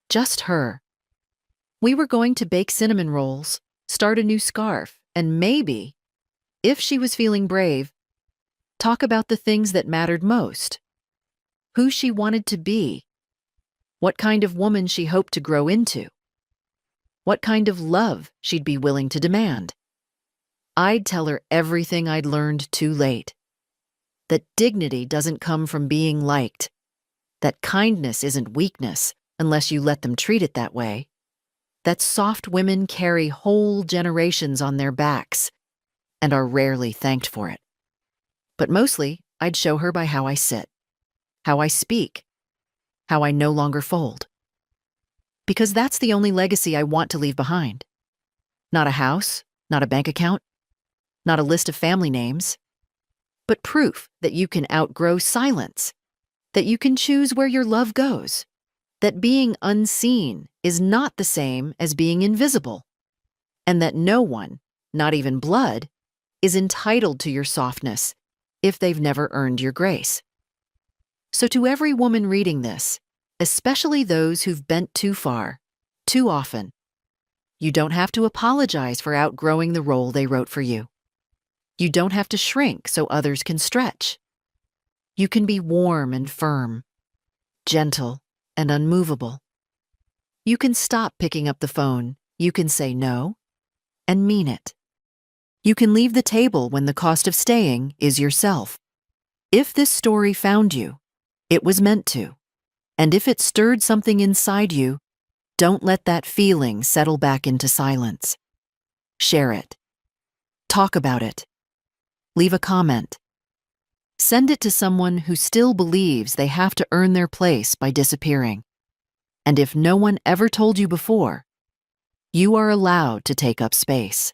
Just her. We were going to bake cinnamon rolls, start a new scarf, and maybe, if she was feeling brave, talk about the things that mattered most. Who she wanted to be. What kind of woman she hoped to grow into. What kind of love she'd be willing to demand. I'd tell her everything I'd learned too late. That dignity doesn't come from being liked. That kindness isn't weakness unless you let them treat it that way. That soft women carry whole generations on their backs and are rarely thanked for it. But mostly, I'd show her by how I sit, how I speak, how I no longer fold. Because that's the only legacy I want to leave behind. Not a house, not a bank account, not a list of family names. but proof that you can outgrow silence, that you can choose where your love goes, that being unseen is not the same as being invisible, and that no one, not even blood, is entitled to your softness if they've never earned your grace. So to every woman reading this, especially those who've bent too far, too often, you don't have to apologize for outgrowing the role they wrote for you. You don't have to shrink so others can stretch. You can be warm and firm, gentle and unmovable. You can stop picking up the phone. You can say no and mean it. You can leave the table when the cost of staying is yourself. If this story found you, it was meant to. And if it stirred something inside you, don't let that feeling settle back into silence. Share it. Talk about it. Leave a comment. Send it to someone who still believes they have to earn their place by disappearing. And if no one ever told you before, you are allowed to take up space.